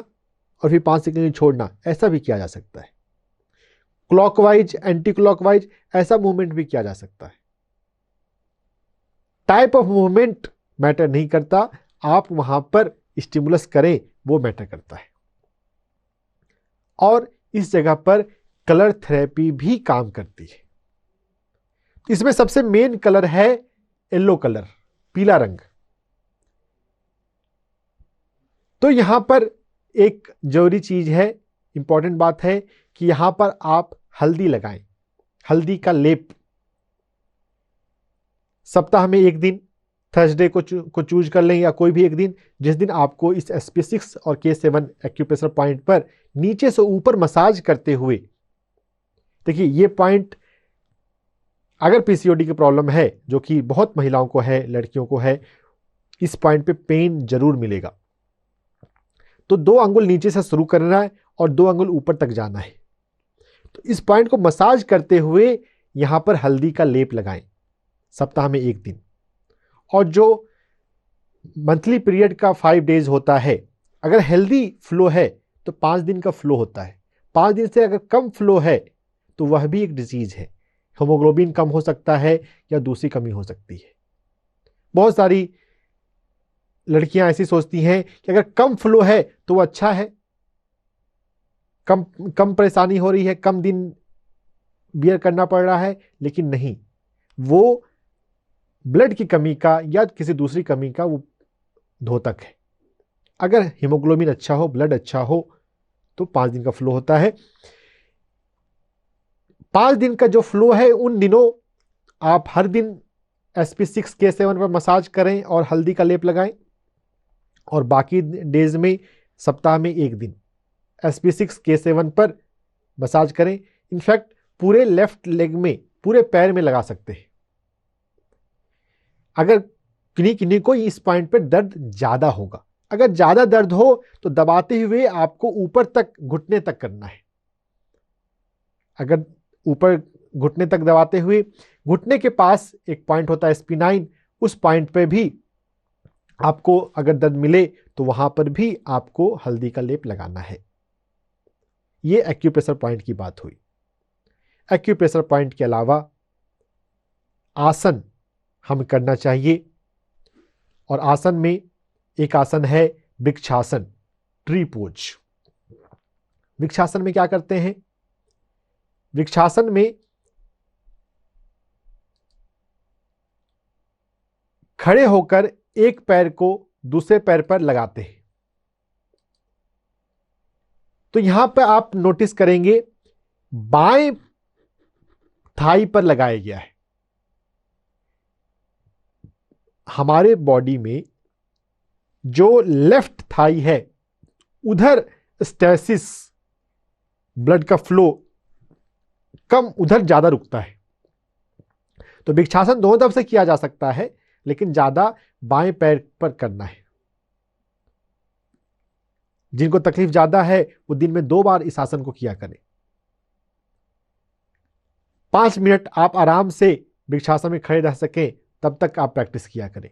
और फिर 5 सेकंड के लिए छोड़ना, ऐसा भी किया जा सकता है। क्लॉकवाइज, एंटी क्लॉकवाइज, ऐसा मूवमेंट भी किया जा सकता है। टाइप ऑफ मूवमेंट मैटर नहीं करता, आप वहां पर स्टिमुलस करें वो मैटर करता है। और इस जगह पर कलर थेरेपी भी काम करती है। इसमें सबसे मेन कलर है येलो कलर, पीला रंग। तो यहां पर एक जरूरी चीज है, इंपॉर्टेंट बात है कि यहां पर आप हल्दी लगाएं, हल्दी का लेप। सप्ताह में एक दिन, थर्सडे को चूज कर लें या कोई भी एक दिन, जिस दिन आपको इस SP6 और K7 एक्यूप्रेशर पॉइंट पर नीचे से ऊपर मसाज करते हुए, देखिए ये पॉइंट अगर पीसीओडी की प्रॉब्लम है, जो कि बहुत महिलाओं को है, लड़कियों को है, इस पॉइंट पे पेन जरूर मिलेगा। तो 2 अंगुल नीचे से शुरू करना है और 2 अंगुल ऊपर तक जाना है। तो इस पॉइंट को मसाज करते हुए यहां पर हल्दी का लेप लगाएं सप्ताह में 1 दिन। और जो मंथली पीरियड का 5 डेज होता है, अगर हेल्दी फ्लो है तो 5 दिन का फ्लो होता है। 5 दिन से अगर कम फ्लो है तो वह भी एक डिजीज है। हीमोग्लोबिन कम हो सकता है या दूसरी कमी हो सकती है। बहुत सारी लड़कियां ऐसी सोचती हैं कि अगर कम फ्लो है तो वो अच्छा है, कम परेशानी हो रही है, कम दिन बियर करना पड़ रहा है, लेकिन नहीं, वो ब्लड की कमी का या किसी दूसरी कमी का वो द्योतक है। अगर हीमोग्लोबिन अच्छा हो, ब्लड अच्छा हो, तो 5 दिन का फ्लो होता है। 5 दिन का जो फ्लो है, उन दिनों आप हर दिन SP6K7 पर मसाज करें और हल्दी का लेप लगाएं, और बाकी डेज में सप्ताह में 1 दिन SP6K7 पर मसाज करें। इनफैक्ट पूरे लेफ्ट लेग में, पूरे पैर में लगा सकते हैं। अगर किन्हीं किन्हीं को इस पॉइंट पर दर्द ज्यादा होगा, अगर ज्यादा दर्द हो तो दबाते हुए आपको ऊपर तक, घुटने तक करना है। अगर ऊपर घुटने तक दबाते हुए, घुटने के पास एक पॉइंट होता है SP9, उस पॉइंट पे भी आपको अगर दर्द मिले तो वहां पर भी आपको हल्दी का लेप लगाना है। यह एक्यूप्रेशर पॉइंट की बात हुई। एक्यूप्रेशर पॉइंट के अलावा आसन हम करना चाहिए, और आसन में एक आसन है वृक्षासन, ट्री पोज। वृक्षासन में क्या करते हैं? वृक्षासन में खड़े होकर एक पैर को दूसरे पैर पर लगाते हैं। तो यहां पर आप नोटिस करेंगे बाएं थाई पर लगाया गया है। हमारे बॉडी में जो लेफ्ट थाई है, उधर स्टेसिस, ब्लड का फ्लो कम, उधर ज्यादा रुकता है। तो वृक्षासन दोनों तरफ से किया जा सकता है, लेकिन ज्यादा बाएं पैर पर करना है। जिनको तकलीफ ज्यादा है वो दिन में 2 बार इस आसन को किया करें। 5 मिनट आप आराम से वृक्षासन में खड़े रह सकें तब तक आप प्रैक्टिस किया करें।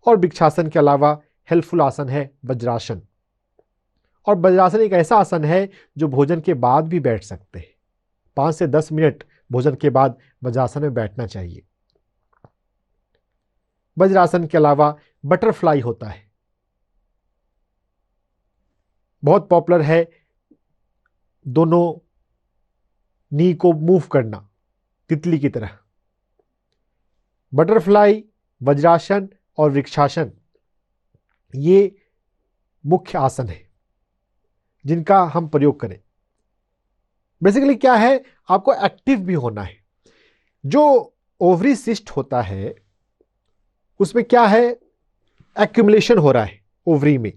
और वृक्षासन के अलावा हेल्पफुल आसन है वज्रासन। और वज्रासन एक ऐसा आसन है जो भोजन के बाद भी बैठ सकते हैं। 5 से 10 मिनट भोजन के बाद वज्रासन में बैठना चाहिए। वज्रासन के अलावा बटरफ्लाई होता है, बहुत पॉपुलर है। दोनों नी को मूव करना तितली की तरह। बटरफ्लाई, वज्रासन और वृक्षासन, ये मुख्य आसन है जिनका हम प्रयोग करें। बेसिकली क्या है, आपको एक्टिव भी होना है। जो ओवरी सिस्ट होता है उसमें क्या है, एक्यूमुलेशन हो रहा है ओवरी में,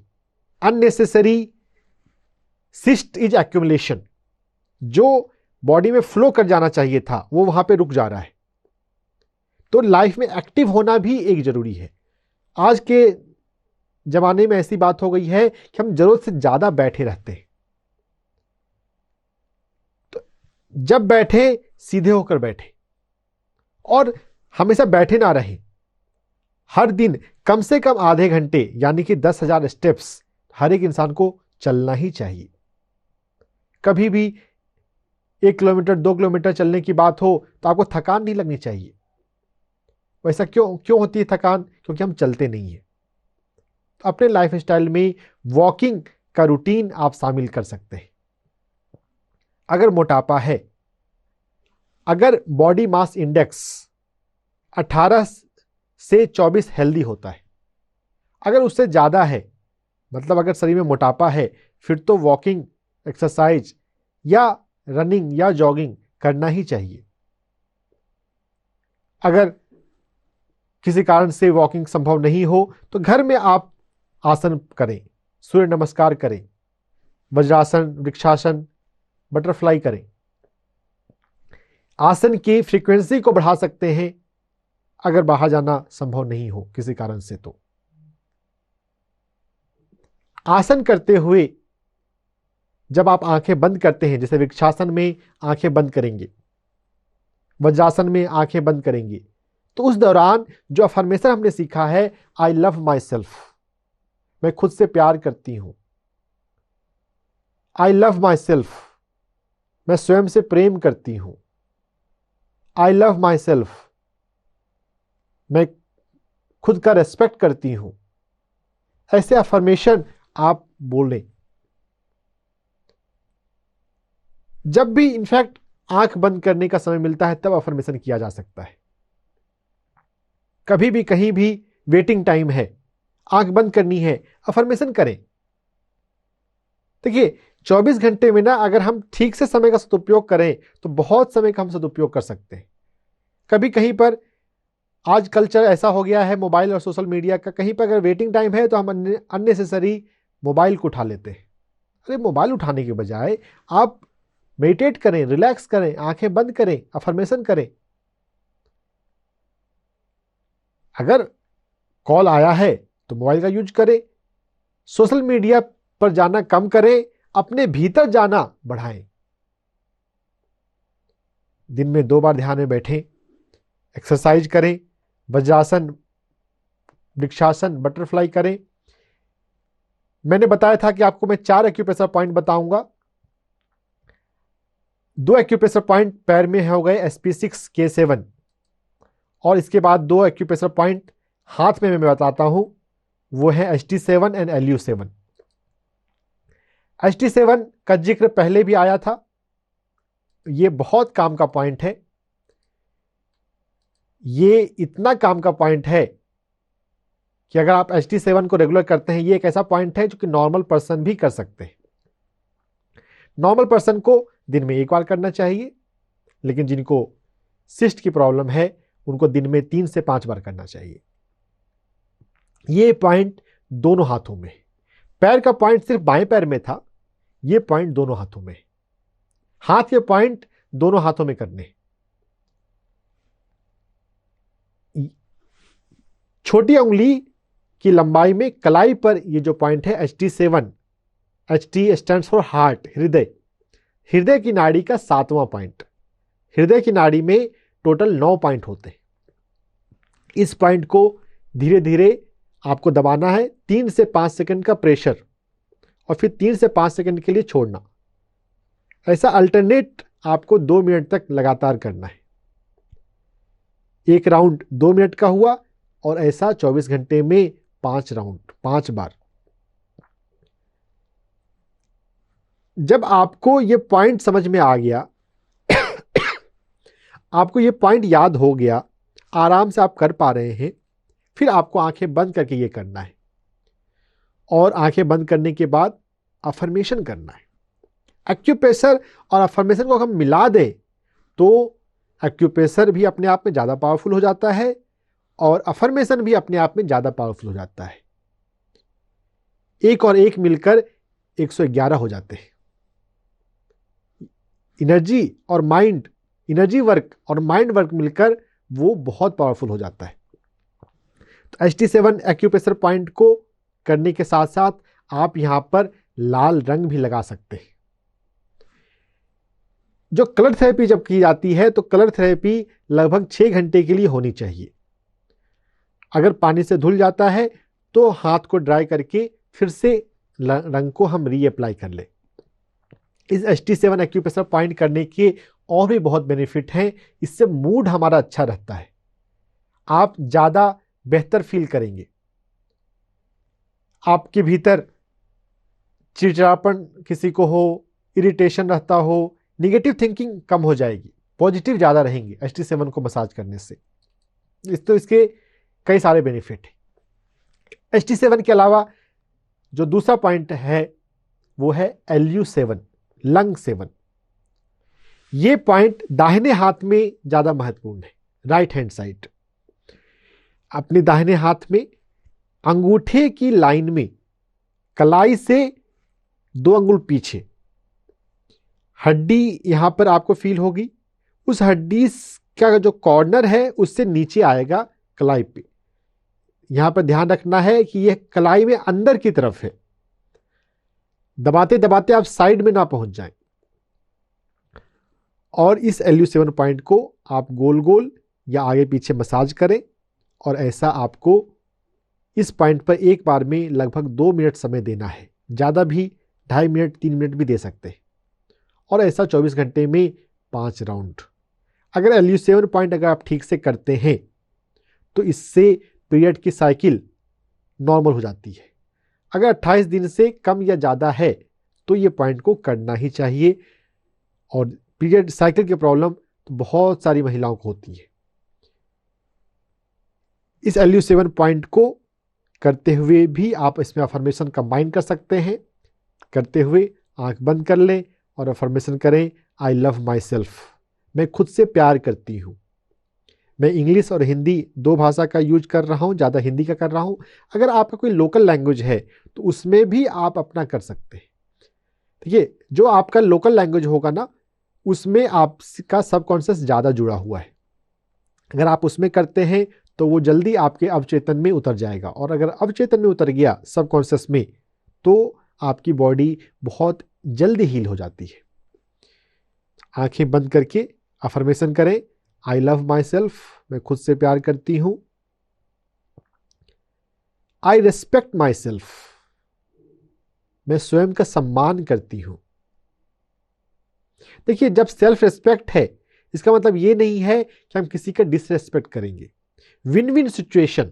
अननेसेसरी सिस्ट इज एक्यूमुलेशन। जो बॉडी में फ्लो कर जाना चाहिए था वो वहां पे रुक जा रहा है। तो लाइफ में एक्टिव होना भी एक जरूरी है। आज के जमाने में ऐसी बात हो गई है कि हम जरूरत से ज्यादा बैठे रहते हैं। तो जब बैठे सीधे होकर बैठे, और हमेशा बैठे ना रहें। हर दिन कम से कम आधे घंटे यानी कि 10,000 स्टेप्स हर एक इंसान को चलना ही चाहिए। कभी भी 1 किलोमीटर 2 किलोमीटर चलने की बात हो तो आपको थकान नहीं लगनी चाहिए। वैसा क्यों होती है थकान? क्योंकि हम चलते नहीं है। तो अपने लाइफ स्टाइल में वॉकिंग का रूटीन आप शामिल कर सकते हैं। अगर मोटापा है, अगर बॉडी मास इंडेक्स 18 से 24 हेल्दी होता है, अगर उससे ज्यादा है, मतलब अगर शरीर में मोटापा है, फिर तो वॉकिंग, एक्सरसाइज या रनिंग या जॉगिंग करना ही चाहिए। अगर किसी कारण से वॉकिंग संभव नहीं हो तो घर में आप आसन करें, सूर्य नमस्कार करें, वज्रासन, वृक्षासन, बटरफ्लाई करें। आसन की फ्रीक्वेंसी को बढ़ा सकते हैं अगर बाहर जाना संभव नहीं हो किसी कारण से। तो आसन करते हुए जब आप आंखें बंद करते हैं, जैसे वृक्षासन में आंखें बंद करेंगे, वज्रासन में आंखें बंद करेंगे, तो उस दौरान जो अफर्मेशन हमने सीखा है, आई लव माई सेल्फ, मैं खुद से प्यार करती हूं, आई लव माई सेल्फ, मैं स्वयं से प्रेम करती हूं, आई लव माई सेल्फ, मैं खुद का रेस्पेक्ट करती हूं, ऐसे अफर्मेशन आप बोलें। जब भी इनफैक्ट आंख बंद करने का समय मिलता है तब अफर्मेशन किया जा सकता है। कभी भी कहीं भी वेटिंग टाइम है, आंख बंद करनी है, अफर्मेशन करें। देखिए 24 घंटे में ना अगर हम ठीक से समय का सदुपयोग करें तो बहुत समय का हम सदुपयोग कर सकते हैं। कभी कहीं पर आज कल्चर ऐसा हो गया है मोबाइल और सोशल मीडिया का, कहीं पर अगर वेटिंग टाइम है तो हम अननेसेसरी मोबाइल को उठा लेते हैं। अरे मोबाइल उठाने के बजाय आप मेडिटेट करें, रिलैक्स करें, आंखें बंद करें, अफर्मेशन करें। अगर कॉल आया है तो मोबाइल का यूज करें, सोशल मीडिया पर जाना कम करें, अपने भीतर जाना बढ़ाएं। दिन में 2 बार ध्यान में बैठें, एक्सरसाइज करें, वज्रासन, वृक्षासन, बटरफ्लाई करें। मैंने बताया था कि आपको मैं 4 एक्यूप्रेशर पॉइंट बताऊंगा। 2 एक्यूप्रेशर पॉइंट पैर में हो गए SP6 K7, और इसके बाद 2 एक्यूप्रेशर पॉइंट हाथ में मैं बताता हूं, वो है HT7 एंड LU7। HT7 का जिक्र पहले भी आया था, ये बहुत काम का पॉइंट है। ये इतना काम का पॉइंट है कि अगर आप HT7 को रेगुलर करते हैं, ये एक ऐसा पॉइंट है जो कि नॉर्मल पर्सन भी कर सकते हैं। नॉर्मल पर्सन को दिन में 1 बार करना चाहिए, लेकिन जिनको सिस्ट की प्रॉब्लम है उनको दिन में 3 से 5 बार करना चाहिए। ये पॉइंट दोनों हाथों में, पैर का पॉइंट सिर्फ बाएं पैर में था, ये पॉइंट दोनों हाथों में। हाथ के पॉइंट दोनों हाथों में करने। छोटी उंगली की लंबाई में कलाई पर ये जो पॉइंट है HT7, HT stands for heart, हृदय, हृदय की नाड़ी का 7वां पॉइंट। हृदय की नाड़ी में टोटल 9 पॉइंट होते हैं। इस पॉइंट को धीरे धीरे आपको दबाना है, 3 से 5 सेकंड का प्रेशर, और फिर 3 से 5 सेकंड के लिए छोड़ना। ऐसा अल्टरनेट आपको 2 मिनट तक लगातार करना है। एक राउंड 2 मिनट का हुआ, और ऐसा 24 घंटे में 5 राउंड, 5 बार। जब आपको ये पॉइंट समझ में आ गया, आपको ये पॉइंट याद हो गया, आराम से आप कर पा रहे हैं, फिर आपको आंखें बंद करके ये करना है, और आंखें बंद करने के बाद अफर्मेशन करना है। एक्यूप्रेशर और अफर्मेशन को हम मिला दें तो एक्यूप्रेशर भी अपने आप में ज़्यादा पावरफुल हो जाता है, और अफर्मेशन भी अपने आप में ज़्यादा पावरफुल हो जाता है। 1 और 1 मिलकर 111 हो जाते हैं। एनर्जी और माइंड, एनर्जी वर्क और माइंड वर्क मिलकर वो बहुत पावरफुल हो जाता है। तो HT7 एक्यूप्रेशर पॉइंट को करने के साथ साथ आप यहां पर लाल रंग भी लगा सकते हैं। जो कलर थेरेपी जब की जाती है तो कलर थेरेपी लगभग 6 घंटे के लिए होनी चाहिए। अगर पानी से धुल जाता है तो हाथ को ड्राई करके फिर से रंग को हम रीअप्लाई कर लें। इस HT7 एक्यूप्रेशर पॉइंट करने के और भी बहुत बेनिफिट हैं। इससे मूड हमारा अच्छा रहता है, आप ज़्यादा बेहतर फील करेंगे, आपके भीतर चिड़चिड़ापन किसी को हो, इरिटेशन रहता हो, निगेटिव थिंकिंग कम हो जाएगी, पॉजिटिव ज़्यादा रहेंगे HT7 को मसाज करने से। तो इसके कई सारे बेनिफिट हैं। HT7 के अलावा जो दूसरा पॉइंट है वो है LU7, लंग 7। ये पॉइंट दाहिने हाथ में ज़्यादा महत्वपूर्ण है, राइट हैंड साइड। अपने दाहिने हाथ में अंगूठे की लाइन में कलाई से 2 अंगुल पीछे हड्डी यहां पर आपको फील होगी, उस हड्डी का जो कॉर्नर है उससे नीचे आएगा कलाई पे। यहां पर ध्यान रखना है कि यह कलाई में अंदर की तरफ है, दबाते दबाते आप साइड में ना पहुंच जाएं। और इस LU7 पॉइंट को आप गोल गोल या आगे पीछे मसाज करें, और ऐसा आपको इस पॉइंट पर एक बार में लगभग 2 मिनट समय देना है, ज़्यादा भी 2.5 मिनट 3 मिनट भी दे सकते हैं। और ऐसा 24 घंटे में 5 राउंड। अगर LU7 पॉइंट अगर आप ठीक से करते हैं तो इससे पीरियड की साइकिल नॉर्मल हो जाती है। अगर 28 दिन से कम या ज़्यादा है तो ये पॉइंट को करना ही चाहिए। और पीरियड साइकिल की प्रॉब्लम तो बहुत सारी महिलाओं को होती है। इस LU7 पॉइंट को करते हुए भी आप इसमें अफर्मेशन कंबाइन कर सकते हैं। करते हुए आंख बंद कर लें और अफर्मेशन करें, आई लव माई सेल्फ, मैं खुद से प्यार करती हूँ। मैं इंग्लिश और हिंदी 2 भाषा का यूज कर रहा हूँ, ज़्यादा हिंदी का कर रहा हूँ। अगर आपका कोई लोकल लैंग्वेज है तो उसमें भी आप अपना कर सकते हैं। देखिए, जो आपका लोकल लैंग्वेज होगा ना, उसमें आपका सबकॉन्शियस ज़्यादा जुड़ा हुआ है। अगर आप उसमें करते हैं तो वो जल्दी आपके अवचेतन में उतर जाएगा, और अगर अवचेतन में उतर गया सबकॉन्शियस में तो आपकी बॉडी बहुत जल्दी हील हो जाती है। आंखें बंद करके अफर्मेशन करें, आई लव माई सेल्फ, मैं खुद से प्यार करती हूं। आई रेस्पेक्ट माई सेल्फ, मैं स्वयं का सम्मान करती हूं। देखिए, जब सेल्फ रेस्पेक्ट है इसका मतलब ये नहीं है कि हम किसी का डिसरेस्पेक्ट करेंगे। Win win situation.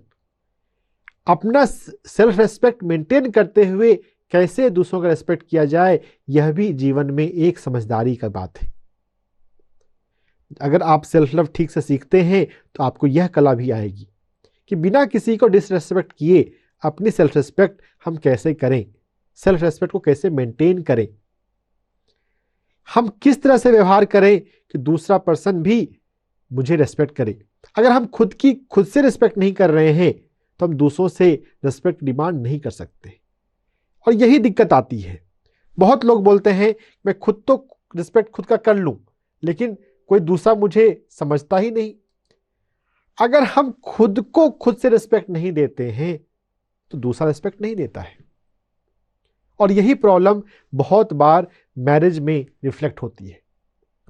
अपना सेल्फ रेस्पेक्ट मेंटेन करते हुए कैसे दूसरों का रेस्पेक्ट किया जाए, यह भी जीवन में एक समझदारी का बात है। अगर आप सेल्फ लव ठीक से सीखते हैं तो आपको यह कला भी आएगी कि बिना किसी को डिसरेस्पेक्ट किए अपनी सेल्फ रेस्पेक्ट हम कैसे करें, सेल्फ रेस्पेक्ट को कैसे मेंटेन करें, हम किस तरह से व्यवहार करें कि दूसरा पर्सन भी मुझे रेस्पेक्ट करे। अगर हम खुद से रिस्पेक्ट नहीं कर रहे हैं तो हम दूसरों से रिस्पेक्ट डिमांड नहीं कर सकते, और यही दिक्कत आती है। बहुत लोग बोलते हैं मैं खुद तो रिस्पेक्ट खुद का कर लूं, लेकिन कोई दूसरा मुझे समझता ही नहीं। अगर हम खुद को खुद से रिस्पेक्ट नहीं देते हैं तो दूसरा रिस्पेक्ट नहीं देता है। और यही प्रॉब्लम बहुत बार मैरिज में रिफ्लेक्ट होती है।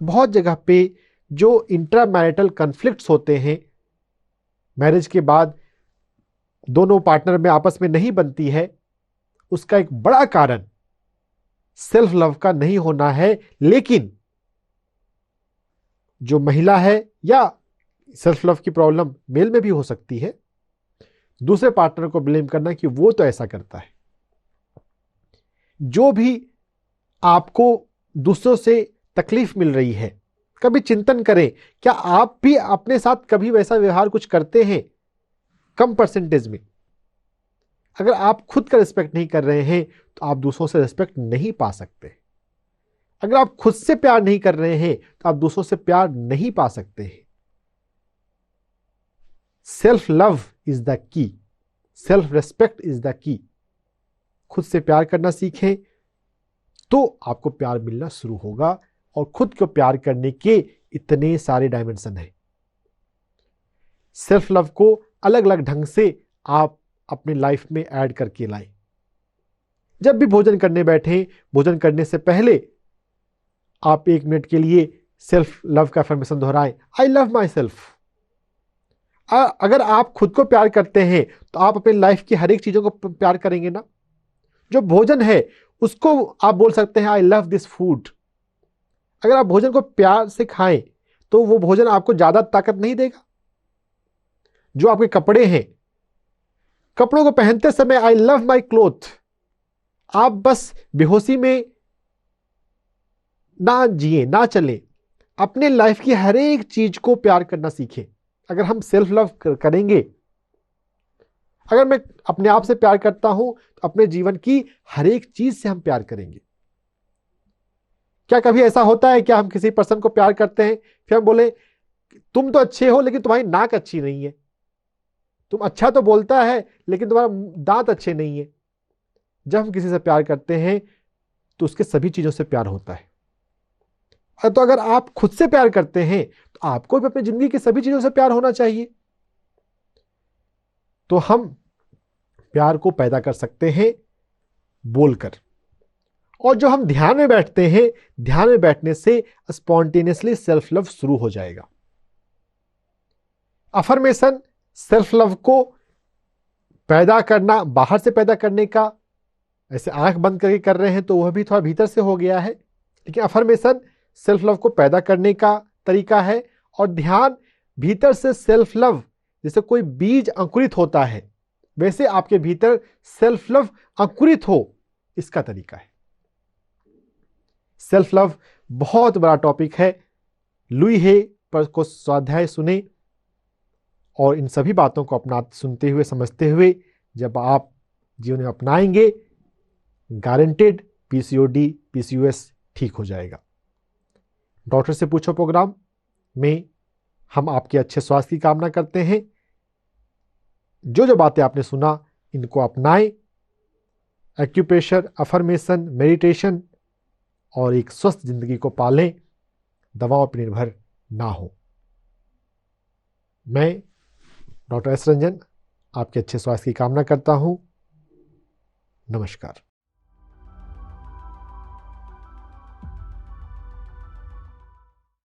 बहुत जगह पे जो इंट्रा मैरिटल कन्फ्लिक्ट्स होते हैं, मैरिज के बाद दोनों पार्टनर में आपस में नहीं बनती है, उसका एक बड़ा कारण सेल्फ लव का नहीं होना है। लेकिन जो महिला है, या सेल्फ लव की प्रॉब्लम मेल में भी हो सकती है, दूसरे पार्टनर को ब्लेम करना कि वो तो ऐसा करता है। जो भी आपको दूसरों से तकलीफ मिल रही है, कभी चिंतन करें, क्या आप भी अपने साथ कभी वैसा व्यवहार कुछ करते हैं? कम परसेंटेज में। अगर आप खुद का रिस्पेक्ट नहीं कर रहे हैं तो आप दूसरों से रिस्पेक्ट नहीं पा सकते। अगर आप खुद से प्यार नहीं कर रहे हैं तो आप दूसरों से प्यार नहीं पा सकते हैं। Self love is the key, self respect is the key. खुद से प्यार करना सीखें तो आपको प्यार मिलना शुरू होगा। और खुद को प्यार करने के इतने सारे डायमेंशन हैं। सेल्फ लव को अलग अलग ढंग से आप अपनी लाइफ में ऐड करके लाएं। जब भी भोजन करने बैठें, भोजन करने से पहले आप 1 मिनट के लिए सेल्फ लव का अफर्मेशन दोहराएं, आई लव माई सेल्फ। अगर आप खुद को प्यार करते हैं तो आप अपनी लाइफ की हर एक चीजों को प्यार करेंगे ना। जो भोजन है उसको आप बोल सकते हैं आई लव दिस फूड। अगर आप भोजन को प्यार से खाएं तो वो भोजन आपको ज्यादा ताकत नहीं देगा। जो आपके कपड़े हैं, कपड़ों को पहनते समय आई लव माई क्लोथ। आप बस बेहोशी में ना जिए, ना चले, अपने लाइफ की हर एक चीज को प्यार करना सीखें। अगर हम सेल्फ लव करेंगे, अगर मैं अपने आप से प्यार करता हूं तो अपने जीवन की हर एक चीज से हम प्यार करेंगे। क्या कभी ऐसा होता है क्या हम किसी पर्सन को प्यार करते हैं फिर हम बोले तुम तो अच्छे हो लेकिन तुम्हारी नाक अच्छी नहीं है, तुम अच्छा तो बोलता है लेकिन तुम्हारा दांत अच्छे नहीं है। जब हम किसी से प्यार करते हैं तो उसके सभी चीजों से प्यार होता है। तो अगर आप खुद से प्यार करते हैं तो आपको भी अपनी जिंदगी की सभी चीजों से प्यार होना चाहिए। तो हम प्यार को पैदा कर सकते हैं बोलकर। और जो हम ध्यान में बैठते हैं, ध्यान में बैठने से स्पॉन्टेनियसली सेल्फ लव शुरू हो जाएगा। अफर्मेशन सेल्फ लव को पैदा करना, बाहर से पैदा करने का, ऐसे आंख बंद करके कर रहे हैं तो वह भी थोड़ा भीतर से हो गया है, लेकिन अफर्मेशन सेल्फ लव को पैदा करने का तरीका है। और ध्यान भीतर से सेल्फ लव, जैसे कोई बीज अंकुरित होता है वैसे आपके भीतर सेल्फ लव अंकुरित हो, इसका तरीका है। सेल्फ लव बहुत बड़ा टॉपिक है। लुई हे पर को स्वाध्याय सुने और इन सभी बातों को अपना सुनते हुए समझते हुए जब आप जीवन में अपनाएंगे, गारंटेड पीसीओडी पीसीओएस ठीक हो जाएगा। डॉक्टर से पूछो प्रोग्राम में हम आपके अच्छे स्वास्थ्य की कामना करते हैं। जो जो बातें आपने सुना इनको अपनाएं। एक्यूप्रेशर, अफर्मेशन, मेडिटेशन और एक स्वस्थ जिंदगी को पालें, दवाओं पर निर्भर ना हो। मैं डॉक्टर एस रंजन आपके अच्छे स्वास्थ्य की कामना करता हूं। नमस्कार।